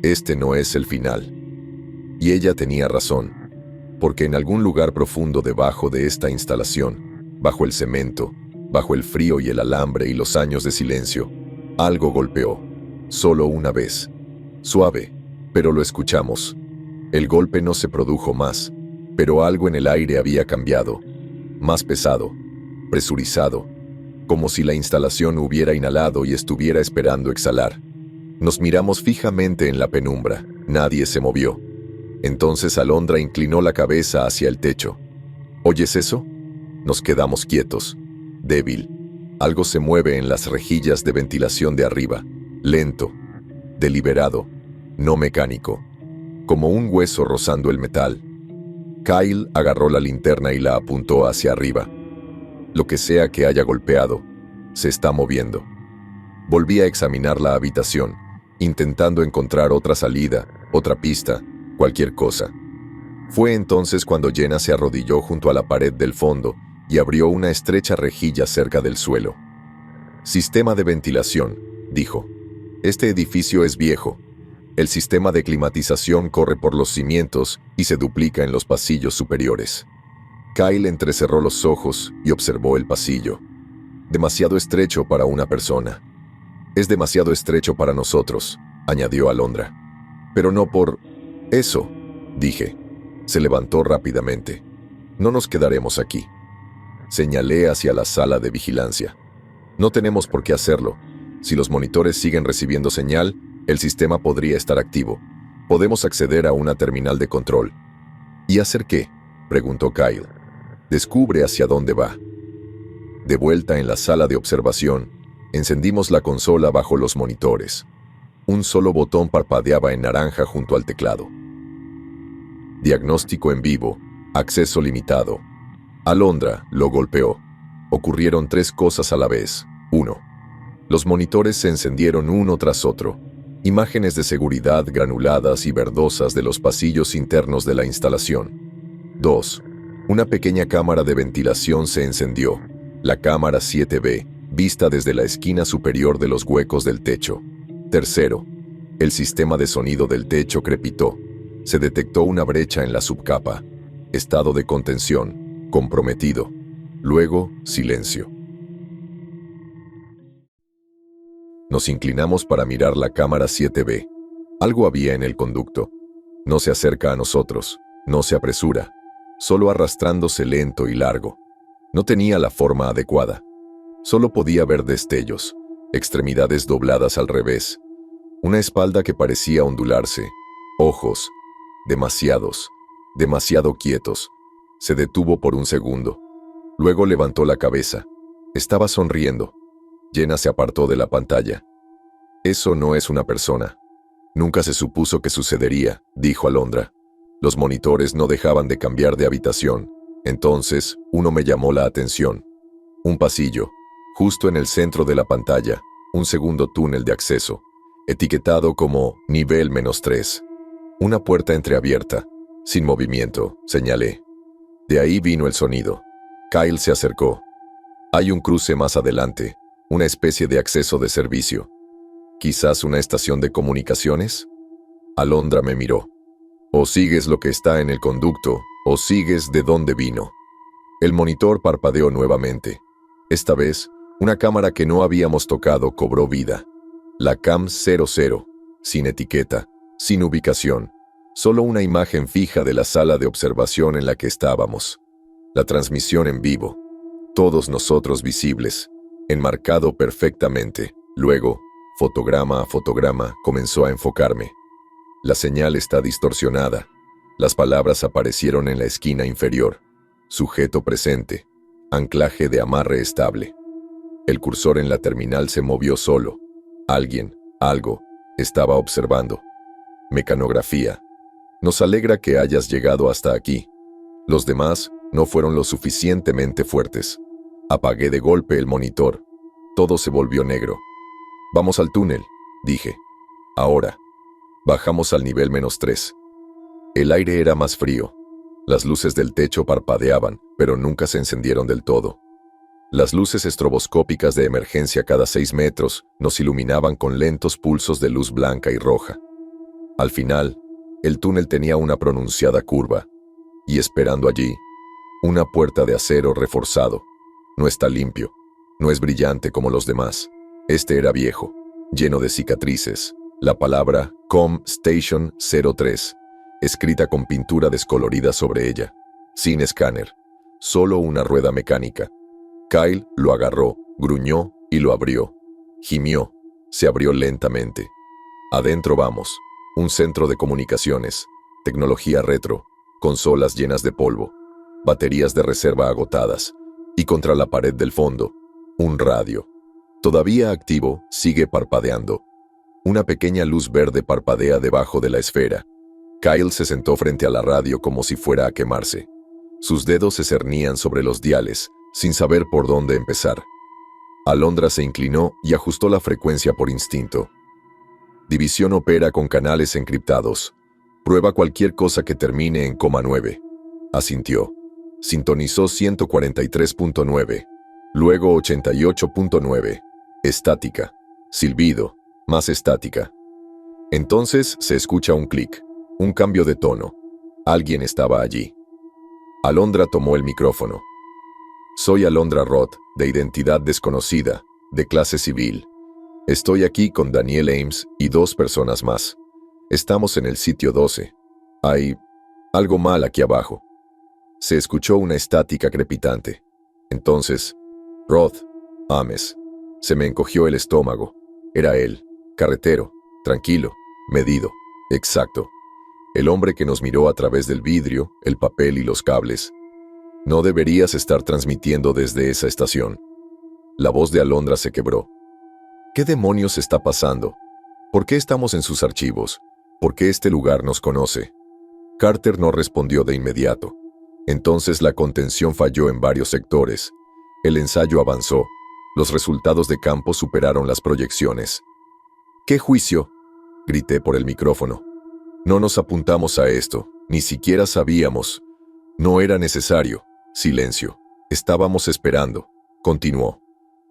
este no es el final. Y ella tenía razón, porque en algún lugar profundo debajo de esta instalación, bajo el cemento, bajo el frío y el alambre y los años de silencio, algo golpeó, solo una vez. Suave, pero lo escuchamos. El golpe no se produjo más, pero algo en el aire había cambiado, más pesado, presurizado, como si la instalación hubiera inhalado y estuviera esperando exhalar. Nos miramos fijamente en la penumbra, nadie se movió. Entonces Alondra inclinó la cabeza hacia el techo. ¿Oyes eso? Nos quedamos quietos, débil. Algo se mueve en las rejillas de ventilación de arriba, lento, deliberado, no mecánico, como un hueso rozando el metal. Kyle agarró la linterna y la apuntó hacia arriba. Lo que sea que haya golpeado, se está moviendo. Volví a examinar la habitación, intentando encontrar otra salida, otra pista, cualquier cosa. Fue entonces cuando Jenna se arrodilló junto a la pared del fondo y abrió una estrecha rejilla cerca del suelo. Sistema de ventilación, dijo. Este edificio es viejo. El sistema de climatización corre por los cimientos y se duplica en los pasillos superiores. Kyle entrecerró los ojos y observó el pasillo. Demasiado estrecho para una persona. Es demasiado estrecho para nosotros, añadió Alondra. Pero no por eso, dije. Se levantó rápidamente. No nos quedaremos aquí. Señalé hacia la sala de vigilancia. No tenemos por qué hacerlo. Si los monitores siguen recibiendo señal, el sistema podría estar activo. Podemos acceder a una terminal de control. ¿Y hacer qué?, preguntó Kyle. Descubre hacia dónde va. De vuelta en la sala de observación, encendimos la consola bajo los monitores. Un solo botón parpadeaba en naranja junto al teclado. Diagnóstico en vivo. Acceso limitado. Alondra lo golpeó. Ocurrieron 3 cosas a la vez. 1. Los monitores se encendieron uno tras otro. Imágenes de seguridad granuladas y verdosas de los pasillos internos de la instalación. 2. Una pequeña cámara de ventilación se encendió. La cámara 7B, vista desde la esquina superior de los huecos del techo. 3. El sistema de sonido del techo crepitó. Se detectó una brecha en la subcapa. Estado de contención, comprometido. Luego, silencio. Nos inclinamos para mirar la cámara 7B. Algo había en el conducto. No se acerca a nosotros, no se apresura, solo arrastrándose lento y largo. No tenía la forma adecuada. Solo podía ver destellos, extremidades dobladas al revés, una espalda que parecía ondularse, ojos, demasiado quietos. Se detuvo por un segundo. Luego levantó la cabeza. Estaba sonriendo. Jenna se apartó de la pantalla. Eso no es una persona. Nunca se supuso que sucedería, dijo Alondra. Los monitores no dejaban de cambiar de habitación. Entonces, uno me llamó la atención. Un pasillo, justo en el centro de la pantalla, un segundo túnel de acceso, etiquetado como nivel -3. Una puerta entreabierta, sin movimiento, señalé. De ahí vino el sonido. Kyle se acercó. Hay un cruce más adelante, una especie de acceso de servicio. ¿Quizás una estación de comunicaciones? Alondra me miró. O sigues lo que está en el conducto, o sigues de dónde vino. El monitor parpadeó nuevamente. Esta vez, una cámara que no habíamos tocado cobró vida. La Cam 00, sin etiqueta, sin ubicación. Solo una imagen fija de la sala de observación en la que estábamos. La transmisión en vivo. Todos nosotros visibles. enmarcado perfectamente. Luego, fotograma a fotograma, comenzó a enfocarme. La señal está distorsionada. Las palabras aparecieron en la esquina inferior. Sujeto presente. Anclaje de amarre estable. El cursor en la terminal se movió solo. Alguien, algo, estaba observando. Mecanografía. Nos alegra que hayas llegado hasta aquí. Los demás no fueron lo suficientemente fuertes. Apagué de golpe el monitor. Todo se volvió negro. Vamos al túnel, dije. Ahora. Bajamos al nivel -3. El aire era más frío. Las luces del techo parpadeaban, pero nunca se encendieron del todo. Las luces estroboscópicas de emergencia cada 6 metros nos iluminaban con lentos pulsos de luz blanca y roja. Al final, el túnel tenía una pronunciada curva, y esperando allí, una puerta de acero reforzado. No está limpio, no es brillante como los demás. Este era viejo, lleno de cicatrices. La palabra Com Station 03, escrita con pintura descolorida sobre ella, sin escáner, solo una rueda mecánica. Kyle lo agarró, gruñó y lo abrió. Gimió, se abrió lentamente. Adentro vamos, un centro de comunicaciones, tecnología retro, consolas llenas de polvo, baterías de reserva agotadas, y contra la pared del fondo, un radio. Todavía activo, sigue parpadeando. Una pequeña luz verde parpadea debajo de la esfera. Kyle se sentó frente a la radio como si fuera a quemarse. Sus dedos se cernían sobre los diales, sin saber por dónde empezar. Alondra se inclinó y ajustó la frecuencia por instinto. División opera con canales encriptados. Prueba cualquier cosa que termine en -9. Asintió. Sintonizó 143.9. Luego 88.9. Estática. Silbido. Más estática. Entonces se escucha un clic, un cambio de tono. Alguien estaba allí. Alondra tomó el micrófono. Soy Alondra Roth, de identidad desconocida, de clase civil. Estoy aquí con Daniel Ames y 2 personas más. Estamos en el sitio 12. Hay algo mal aquí abajo. Se escuchó una estática crepitante. Entonces, Roth, Ames. Se me encogió el estómago. Era él. Carretero, tranquilo, medido, exacto. El hombre que nos miró a través del vidrio, el papel y los cables. No deberías estar transmitiendo desde esa estación. La voz de Alondra se quebró. ¿Qué demonios está pasando? ¿Por qué estamos en sus archivos? ¿Por qué este lugar nos conoce? Carter no respondió de inmediato. Entonces la contención falló en varios sectores. El ensayo avanzó. Los resultados de campo superaron las proyecciones. ¿Qué juicio?, grité por el micrófono. No nos apuntamos a esto, ni siquiera sabíamos. No era necesario. Silencio. Estábamos esperando. Continuó.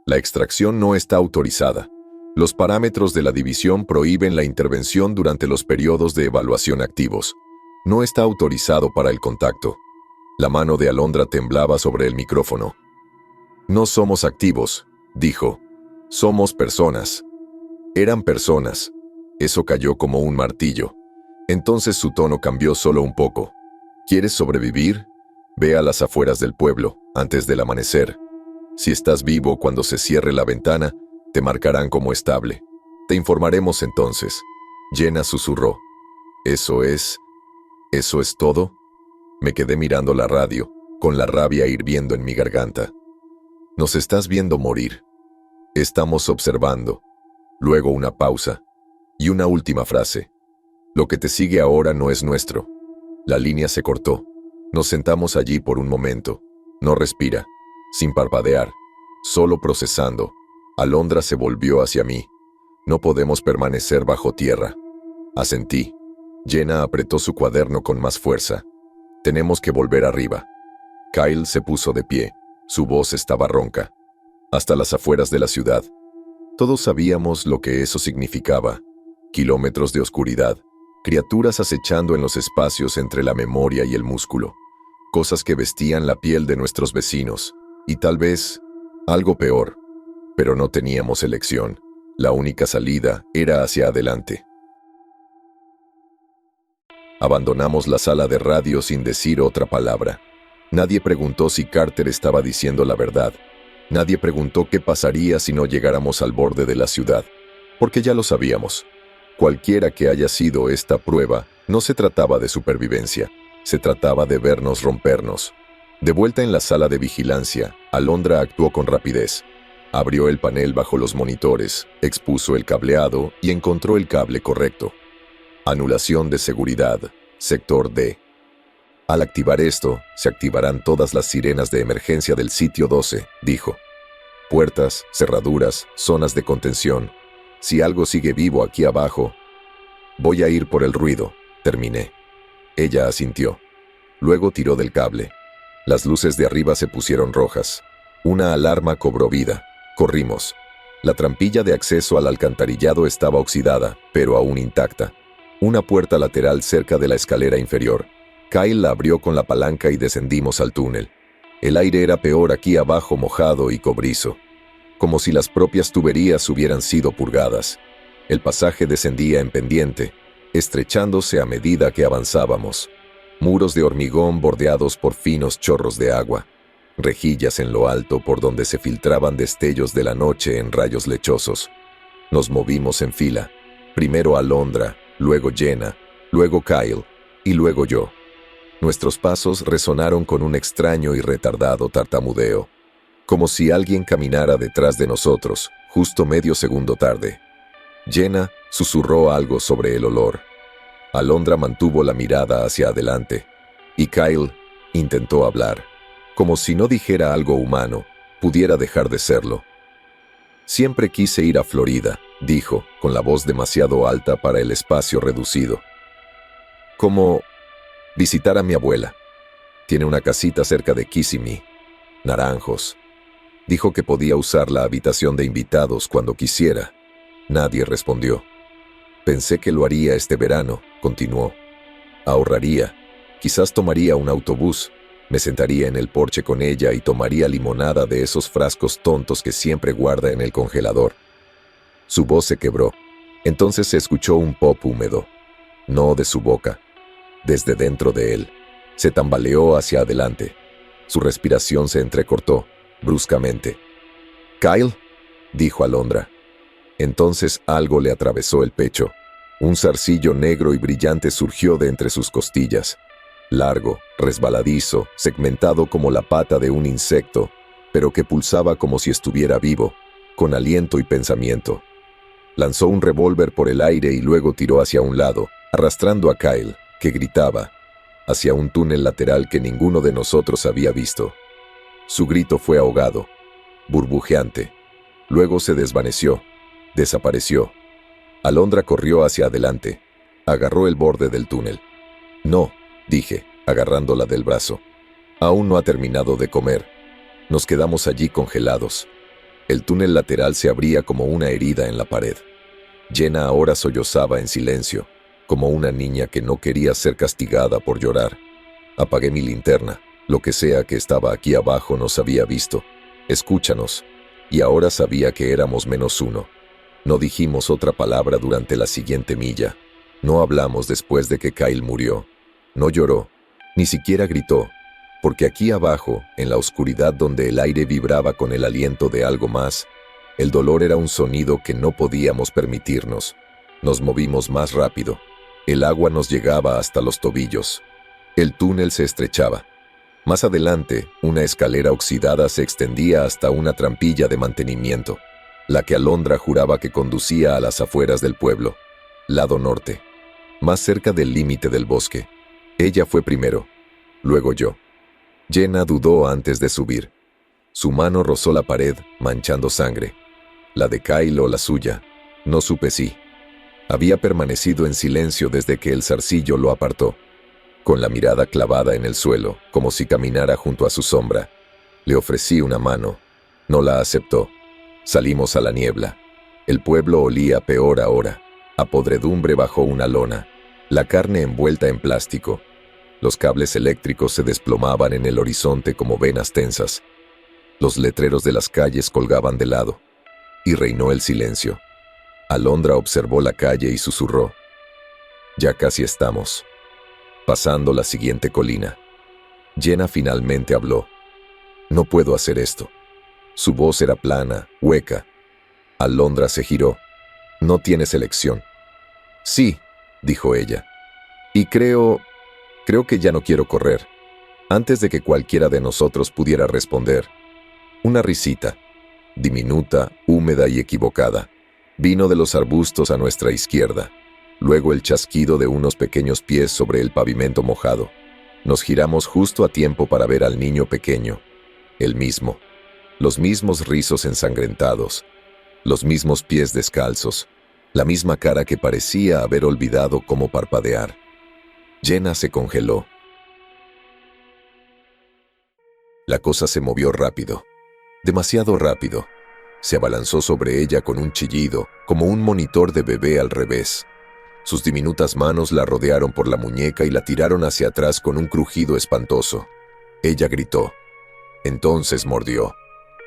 La extracción no está autorizada. Los parámetros de la división prohíben la intervención durante los periodos de evaluación activos. No está autorizado para el contacto. La mano de Alondra temblaba sobre el micrófono. No somos activos, dijo. Somos personas. Eran personas. Eso cayó como un martillo. Entonces su tono cambió solo un poco. ¿Quieres sobrevivir? Ve a las afueras del pueblo, antes del amanecer. Si estás vivo cuando se cierre la ventana, te marcarán como estable. Te informaremos entonces. Jenna susurró. ¿Eso es todo? Me quedé mirando la radio, con la rabia hirviendo en mi garganta. Nos estás viendo morir. Estamos observando. Luego una pausa. Y una última frase. Lo que te sigue ahora no es nuestro. La línea se cortó. Nos sentamos allí por un momento. No respira. Sin parpadear. Solo procesando. Alondra se volvió hacia mí. No podemos permanecer bajo tierra. Asentí. Jenna apretó su cuaderno con más fuerza. Tenemos que volver arriba. Kyle se puso de pie. Su voz estaba ronca. Hasta las afueras de la ciudad. Todos sabíamos lo que eso significaba. Kilómetros de oscuridad, criaturas acechando en los espacios entre la memoria y el músculo, cosas que vestían la piel de nuestros vecinos, y tal vez algo peor. Pero no teníamos elección. La única salida era hacia adelante. Abandonamos la sala de radio sin decir otra palabra. Nadie preguntó si Carter estaba diciendo la verdad. Nadie preguntó qué pasaría si no llegáramos al borde de la ciudad, porque ya lo sabíamos. Cualquiera que haya sido esta prueba, no se trataba de supervivencia, se trataba de vernos rompernos. De vuelta en la sala de vigilancia, Alondra actuó con rapidez. Abrió el panel bajo los monitores, expuso el cableado y encontró el cable correcto. Anulación de seguridad, sector D. Al activar esto, se activarán todas las sirenas de emergencia del sitio 12, dijo. Puertas, cerraduras, zonas de contención. Si algo sigue vivo aquí abajo, voy a ir por el ruido, terminé. Ella asintió. Luego tiró del cable. Las luces de arriba se pusieron rojas. Una alarma cobró vida. Corrimos. La trampilla de acceso al alcantarillado estaba oxidada, pero aún intacta. Una puerta lateral cerca de la escalera inferior. Kyle la abrió con la palanca y descendimos al túnel. El aire era peor aquí abajo, mojado y cobrizo, como si las propias tuberías hubieran sido purgadas. El pasaje descendía en pendiente, estrechándose a medida que avanzábamos. Muros de hormigón bordeados por finos chorros de agua. Rejillas en lo alto por donde se filtraban destellos de la noche en rayos lechosos. Nos movimos en fila. Primero Alondra, luego Jenna, luego Kyle y luego yo. Nuestros pasos resonaron con un extraño y retardado tartamudeo, como si alguien caminara detrás de nosotros, justo medio segundo tarde. Jenna susurró algo sobre el olor. Alondra mantuvo la mirada hacia adelante, y Kyle intentó hablar, como si no dijera algo humano, pudiera dejar de serlo. Siempre quise ir a Florida, dijo, con la voz demasiado alta para el espacio reducido. Como visitar a mi abuela. Tiene una casita cerca de Kissimmee. Naranjos. Dijo que podía usar la habitación de invitados cuando quisiera. Nadie respondió. Pensé que lo haría este verano, continuó. Ahorraría. Quizás tomaría un autobús. Me sentaría en el porche con ella y tomaría limonada de esos frascos tontos que siempre guarda en el congelador. Su voz se quebró. Entonces se escuchó un pop húmedo. No de su boca. Desde dentro de él. Se tambaleó hacia adelante. Su respiración se entrecortó, bruscamente. «Kyle», dijo Alondra. Entonces algo le atravesó el pecho. Un zarcillo negro y brillante surgió de entre sus costillas. Largo, resbaladizo, segmentado como la pata de un insecto, pero que pulsaba como si estuviera vivo, con aliento y pensamiento. Lanzó un revólver por el aire y luego tiró hacia un lado, arrastrando a Kyle, que gritaba, hacia un túnel lateral que ninguno de nosotros había visto. Su grito fue ahogado, burbujeante. Luego se desvaneció, desapareció. Alondra corrió hacia adelante, agarró el borde del túnel. «No», dije, agarrándola del brazo. «Aún no ha terminado de comer». Nos quedamos allí congelados. El túnel lateral se abría como una herida en la pared. Jenna ahora sollozaba en silencio, como una niña que no quería ser castigada por llorar. Apagué mi linterna. Lo que sea que estaba aquí abajo nos había visto. «Escúchanos». Y ahora sabía que éramos -1. No dijimos otra palabra durante la siguiente milla. No hablamos después de que Kyle murió. No lloró, ni siquiera gritó, porque aquí abajo, en la oscuridad donde el aire vibraba con el aliento de algo más, el dolor era un sonido que no podíamos permitirnos. Nos movimos más rápido. El agua nos llegaba hasta los tobillos. El túnel se estrechaba. Más adelante, una escalera oxidada se extendía hasta una trampilla de mantenimiento, la que Alondra juraba que conducía a las afueras del pueblo, lado norte, más cerca del límite del bosque. Ella fue primero, luego yo. Jenna dudó antes de subir. Su mano rozó la pared, manchando sangre. La de Kyle o la suya, no supe si. Había permanecido en silencio desde que el zarcillo lo apartó, con la mirada clavada en el suelo, como si caminara junto a su sombra. Le ofrecí una mano. No la aceptó. Salimos a la niebla. El pueblo olía peor ahora, a podredumbre bajo una lona, la carne envuelta en plástico. Los cables eléctricos se desplomaban en el horizonte como venas tensas. Los letreros de las calles colgaban de lado. Y reinó el silencio. Alondra observó la calle y susurró. «Ya casi estamos. Pasando la siguiente colina». Jenna finalmente habló. «No puedo hacer esto». Su voz era plana, hueca. Alondra se giró. «No tienes elección». «Sí», dijo ella. «Y creo que ya no quiero correr». Antes de que cualquiera de nosotros pudiera responder, una risita, diminuta, húmeda y equivocada, vino de los arbustos a nuestra izquierda. Luego el chasquido de unos pequeños pies sobre el pavimento mojado. Nos giramos justo a tiempo para ver al niño pequeño, el mismo. Los mismos rizos ensangrentados, los mismos pies descalzos, la misma cara que parecía haber olvidado cómo parpadear. Jenna se congeló. La cosa se movió rápido, demasiado rápido. Se abalanzó sobre ella con un chillido, como un monitor de bebé al revés. Sus diminutas manos la rodearon por la muñeca y la tiraron hacia atrás con un crujido espantoso. Ella gritó. Entonces mordió.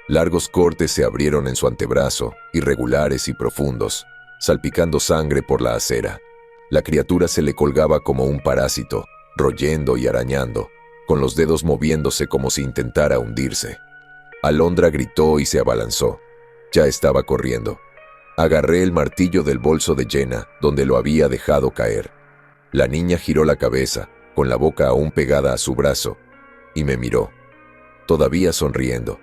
Largos cortes se abrieron en su antebrazo, irregulares y profundos, salpicando sangre por la acera. La criatura se le colgaba como un parásito, royendo y arañando, con los dedos moviéndose como si intentara hundirse. Alondra gritó y se abalanzó. Ya estaba corriendo. Agarré el martillo del bolso de Jenna, donde lo había dejado caer. La niña giró la cabeza, con la boca aún pegada a su brazo, y me miró, todavía sonriendo,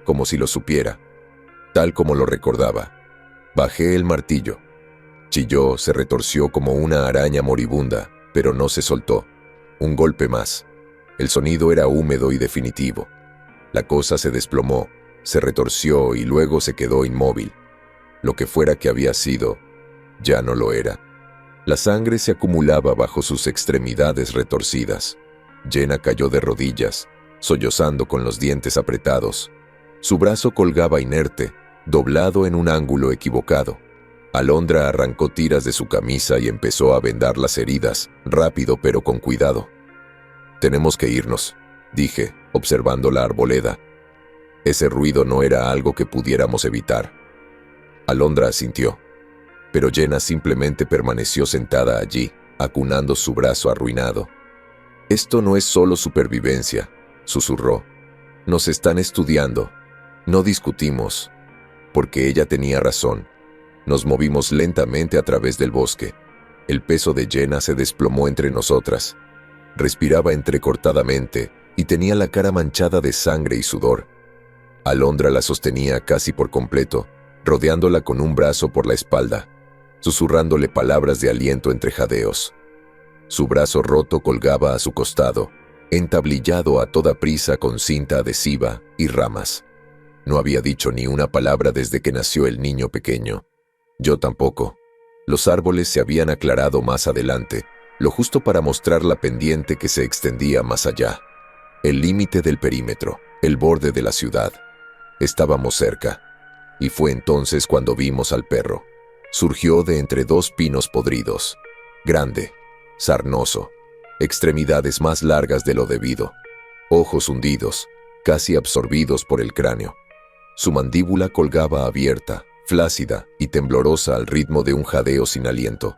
como si lo supiera, tal como lo recordaba. Bajé el martillo. Chilló, se retorció como una araña moribunda, pero no se soltó. Un golpe más. El sonido era húmedo y definitivo. La cosa se desplomó, se retorció y luego se quedó inmóvil. Lo que fuera que había sido, ya no lo era. La sangre se acumulaba bajo sus extremidades retorcidas. Jenna cayó de rodillas, sollozando con los dientes apretados. Su brazo colgaba inerte, doblado en un ángulo equivocado. Alondra arrancó tiras de su camisa y empezó a vendar las heridas, rápido pero con cuidado. «Tenemos que irnos», dije, observando la arboleda. Ese ruido no era algo que pudiéramos evitar. Alondra asintió, pero Jenna simplemente permaneció sentada allí, acunando su brazo arruinado. «Esto no es solo supervivencia», susurró. «Nos están estudiando. No discutimos». Porque ella tenía razón. Nos movimos lentamente a través del bosque. El peso de Jenna se desplomó entre nosotras. Respiraba entrecortadamente y tenía la cara manchada de sangre y sudor. Alondra la sostenía casi por completo, rodeándola con un brazo por la espalda, susurrándole palabras de aliento entre jadeos. Su brazo roto colgaba a su costado, entablillado a toda prisa con cinta adhesiva y ramas. No había dicho ni una palabra desde que nació el niño pequeño. Yo tampoco. Los árboles se habían aclarado más adelante, lo justo para mostrar la pendiente que se extendía más allá. El límite del perímetro, el borde de la ciudad. Estábamos cerca. Y fue entonces cuando vimos al perro. Surgió de entre dos pinos podridos. Grande, sarnoso, extremidades más largas de lo debido, ojos hundidos, casi absorbidos por el cráneo. Su mandíbula colgaba abierta, flácida y temblorosa al ritmo de un jadeo sin aliento,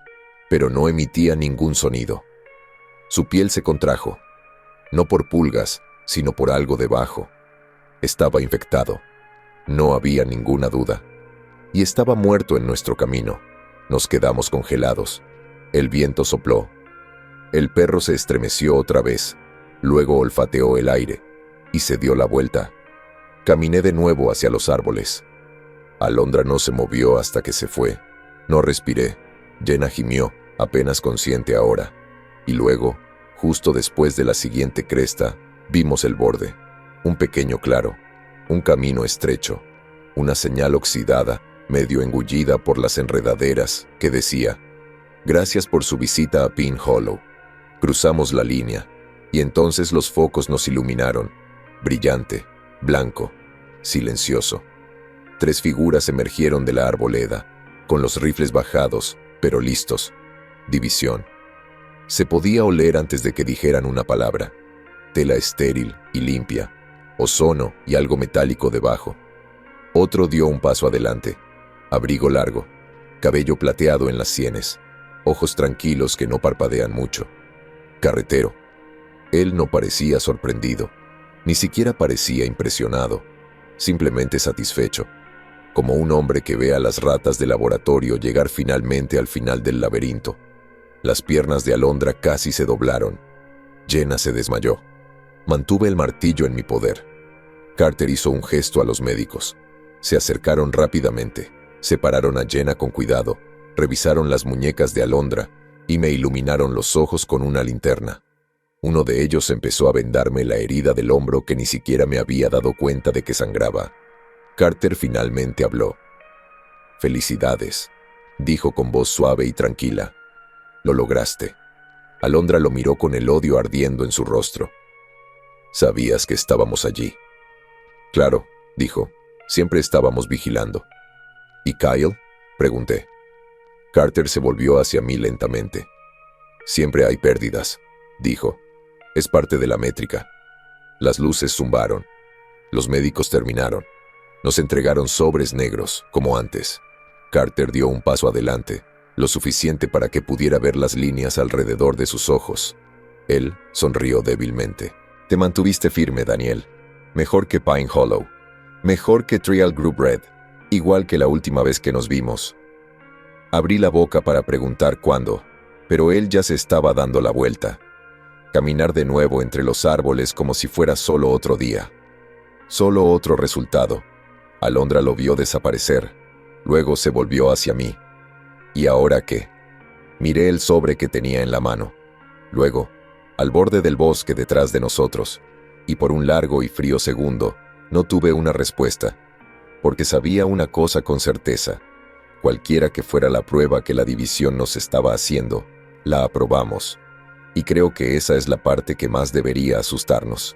pero no emitía ningún sonido. Su piel se contrajo, no por pulgas, sino por algo debajo. Estaba infectado. No había ninguna duda. Y estaba muerto en nuestro camino. Nos quedamos congelados. El viento sopló. El perro se estremeció otra vez, luego olfateó el aire y se dio la vuelta. Caminé de nuevo hacia los árboles. Alondra no se movió hasta que se fue. No respiré. Jenna gimió, apenas consciente ahora. Y luego, justo después de la siguiente cresta, vimos el borde. Un pequeño claro, un camino estrecho, una señal oxidada, medio engullida por las enredaderas, que decía: «Gracias por su visita a Pin Hollow». Cruzamos la línea, y entonces los focos nos iluminaron, brillante, blanco, silencioso. 3 figuras emergieron de la arboleda, con los rifles bajados, pero listos. División. Se podía oler antes de que dijeran una palabra. Tela estéril y limpia, ozono y algo metálico debajo. Otro dio un paso adelante. Abrigo largo, cabello plateado en las sienes, ojos tranquilos que no parpadean mucho. Carretero. Él no parecía sorprendido, ni siquiera parecía impresionado. simplemente satisfecho, como un hombre que ve a las ratas de laboratorio llegar finalmente al final del laberinto. Las piernas de Alondra casi se doblaron. Jenna se desmayó. Mantuve el martillo en mi poder. Carter hizo un gesto a los médicos. Se acercaron rápidamente, separaron a Jenna con cuidado, revisaron las muñecas de Alondra y me iluminaron los ojos con una linterna. Uno de ellos empezó a vendarme la herida del hombro que ni siquiera me había dado cuenta de que sangraba. Carter finalmente habló. «Felicidades», dijo con voz suave y tranquila. «Lo lograste». Alondra lo miró con el odio ardiendo en su rostro. «¿Sabías que estábamos allí?» «Claro», dijo. «Siempre estábamos vigilando». «¿Y Kyle?», pregunté. Carter se volvió hacia mí lentamente. «Siempre hay pérdidas», dijo. «Es parte de la métrica». Las luces zumbaron. Los médicos terminaron. Nos entregaron sobres negros, como antes. Carter dio un paso adelante, lo suficiente para que pudiera ver las líneas alrededor de sus ojos. Él sonrió débilmente. «Te mantuviste firme, Daniel. Mejor que Pine Hollow. Mejor que Trial Group Red. Igual que la última vez que nos vimos». Abrí la boca para preguntar cuándo, pero él ya se estaba dando la vuelta. Caminar de nuevo entre los árboles como si fuera solo otro día. Solo otro resultado. Alondra lo vio desaparecer. Luego se volvió hacia mí. ¿Y ahora qué? Miré el sobre que tenía en la mano. Luego, al borde del bosque detrás de nosotros, y por un largo y frío segundo, no tuve una respuesta, porque sabía una cosa con certeza. Cualquiera que fuera la prueba que la división nos estaba haciendo, la aprobamos. Y creo que esa es la parte que más debería asustarnos.